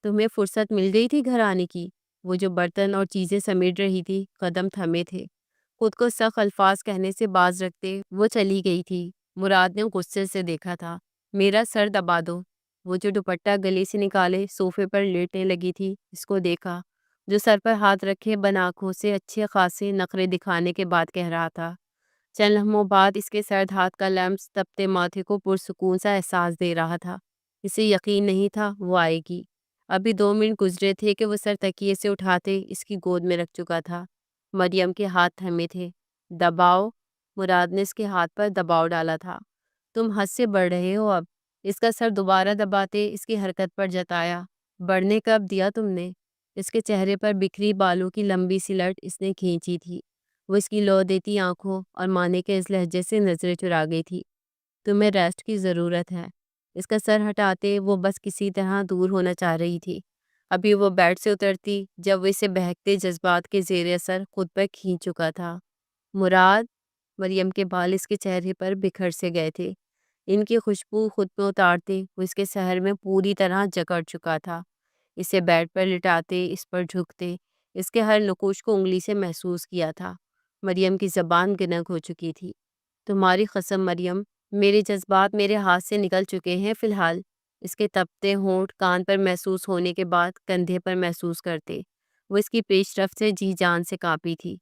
S1: تمہیں فرصت مل گئی تھی گھر آنے کی؟ وہ جو برتن اور چیزیں سمیٹ رہی تھی قدم تھمے تھے۔ خود کو سخت الفاظ کہنے سے باز رکھتے وہ چلی گئی تھی۔ مراد نے غصے سے دیکھا تھا۔ میرا سر دبا دو۔ وہ جو دوپٹہ گلے سے نکالے صوفے پر لیٹنے لگی تھی اس کو دیکھا، جو سر پر ہاتھ رکھے بن آنکھوں سے اچھے خاصے نخرے دکھانے کے بعد کہہ رہا تھا۔ چند لمحوں بعد اس کے سرد ہاتھ کا لمس تپتے ماتھے کو پرسکون سا احساس دے رہا تھا۔ اسے یقین نہیں تھا وہ آئے گی۔ ابھی 2 منٹ گزرے تھے کہ وہ سر تکیے سے اٹھاتے اس کی گود میں رکھ چکا تھا۔ مریم کے ہاتھ تھمے تھے۔ دباؤ۔ مراد نے اس کے ہاتھ پر دباؤ ڈالا تھا۔ تم حد سے بڑھ رہے ہو اب۔ اس کا سر دوبارہ دباتے اس کی حرکت پر جتایا۔ بڑھنے کب دیا تم نے؟ اس کے چہرے پر بکھری بالوں کی لمبی سی لٹ اس نے کھینچی تھی۔ وہ اس کی لو دیتی آنکھوں اور مانے کے اس لہجے سے نظریں چرا گئی تھی۔ تمہیں ریسٹ کی ضرورت ہے۔ اس کا سر ہٹاتے وہ بس کسی طرح دور ہونا چاہ رہی تھی۔ ابھی وہ بیڈ سے اترتی جب وہ اسے بہکتے جذبات کے زیر اثر خود پر کھینچ چکا تھا۔ مراد، مریم کے بال اس کے چہرے پر بکھر سے گئے تھے۔ ان کی خوشبو خود پہ اتارتے وہ اس کے سحر میں پوری طرح جکڑ چکا تھا۔ اسے بیڈ پر لٹاتے اس پر جھکتے اس کے ہر نکوش کو انگلی سے محسوس کیا تھا۔ مریم کی زبان گنگ ہو چکی تھی۔ تمہاری قسم مریم، میرے جذبات میرے ہاتھ سے نکل چکے ہیں فی الحال۔ اس کے تپتے ہونٹ کان پر محسوس ہونے کے بعد کندھے پر محسوس کرتے وہ اس کی پیش رفت سے جی جان سے کانپی تھی۔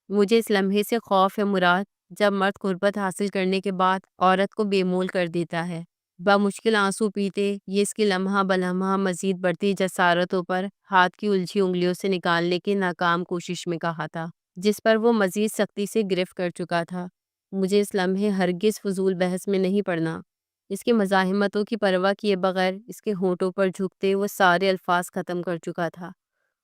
S1: مجھے اس لمحے سے خوف ہے مراد، جب مرد قربت حاصل کرنے کے بعد عورت کو بے مول کر دیتا ہے۔ بمشکل آنسو پیتے یہ اس کی لمحہ بلمحہ مزید بڑھتی جسارتوں پر ہاتھ کی الجھی انگلیوں سے نکالنے کی ناکام کوشش میں کہا تھا، جس پر وہ مزید سختی سے گرفت کر چکا تھا۔ مجھے اس لمحے ہرگز فضول بحث میں نہیں پڑنا۔ اس کی مزاحمتوں کی پرواہ کیے بغیر اس کے ہونٹوں پر جھکتے وہ سارے الفاظ ختم کر چکا تھا۔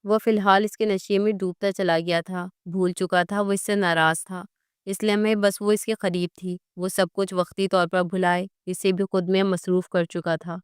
S1: وہ فی الحال اس کے نشے میں ڈوبتا چلا گیا تھا، بھول چکا تھا وہ اس سے ناراض تھا۔ اس لمحے بس وہ اس کے قریب تھی، وہ سب کچھ وقتی طور پر بھلائے اسے بھی خود میں مصروف کر چکا تھا۔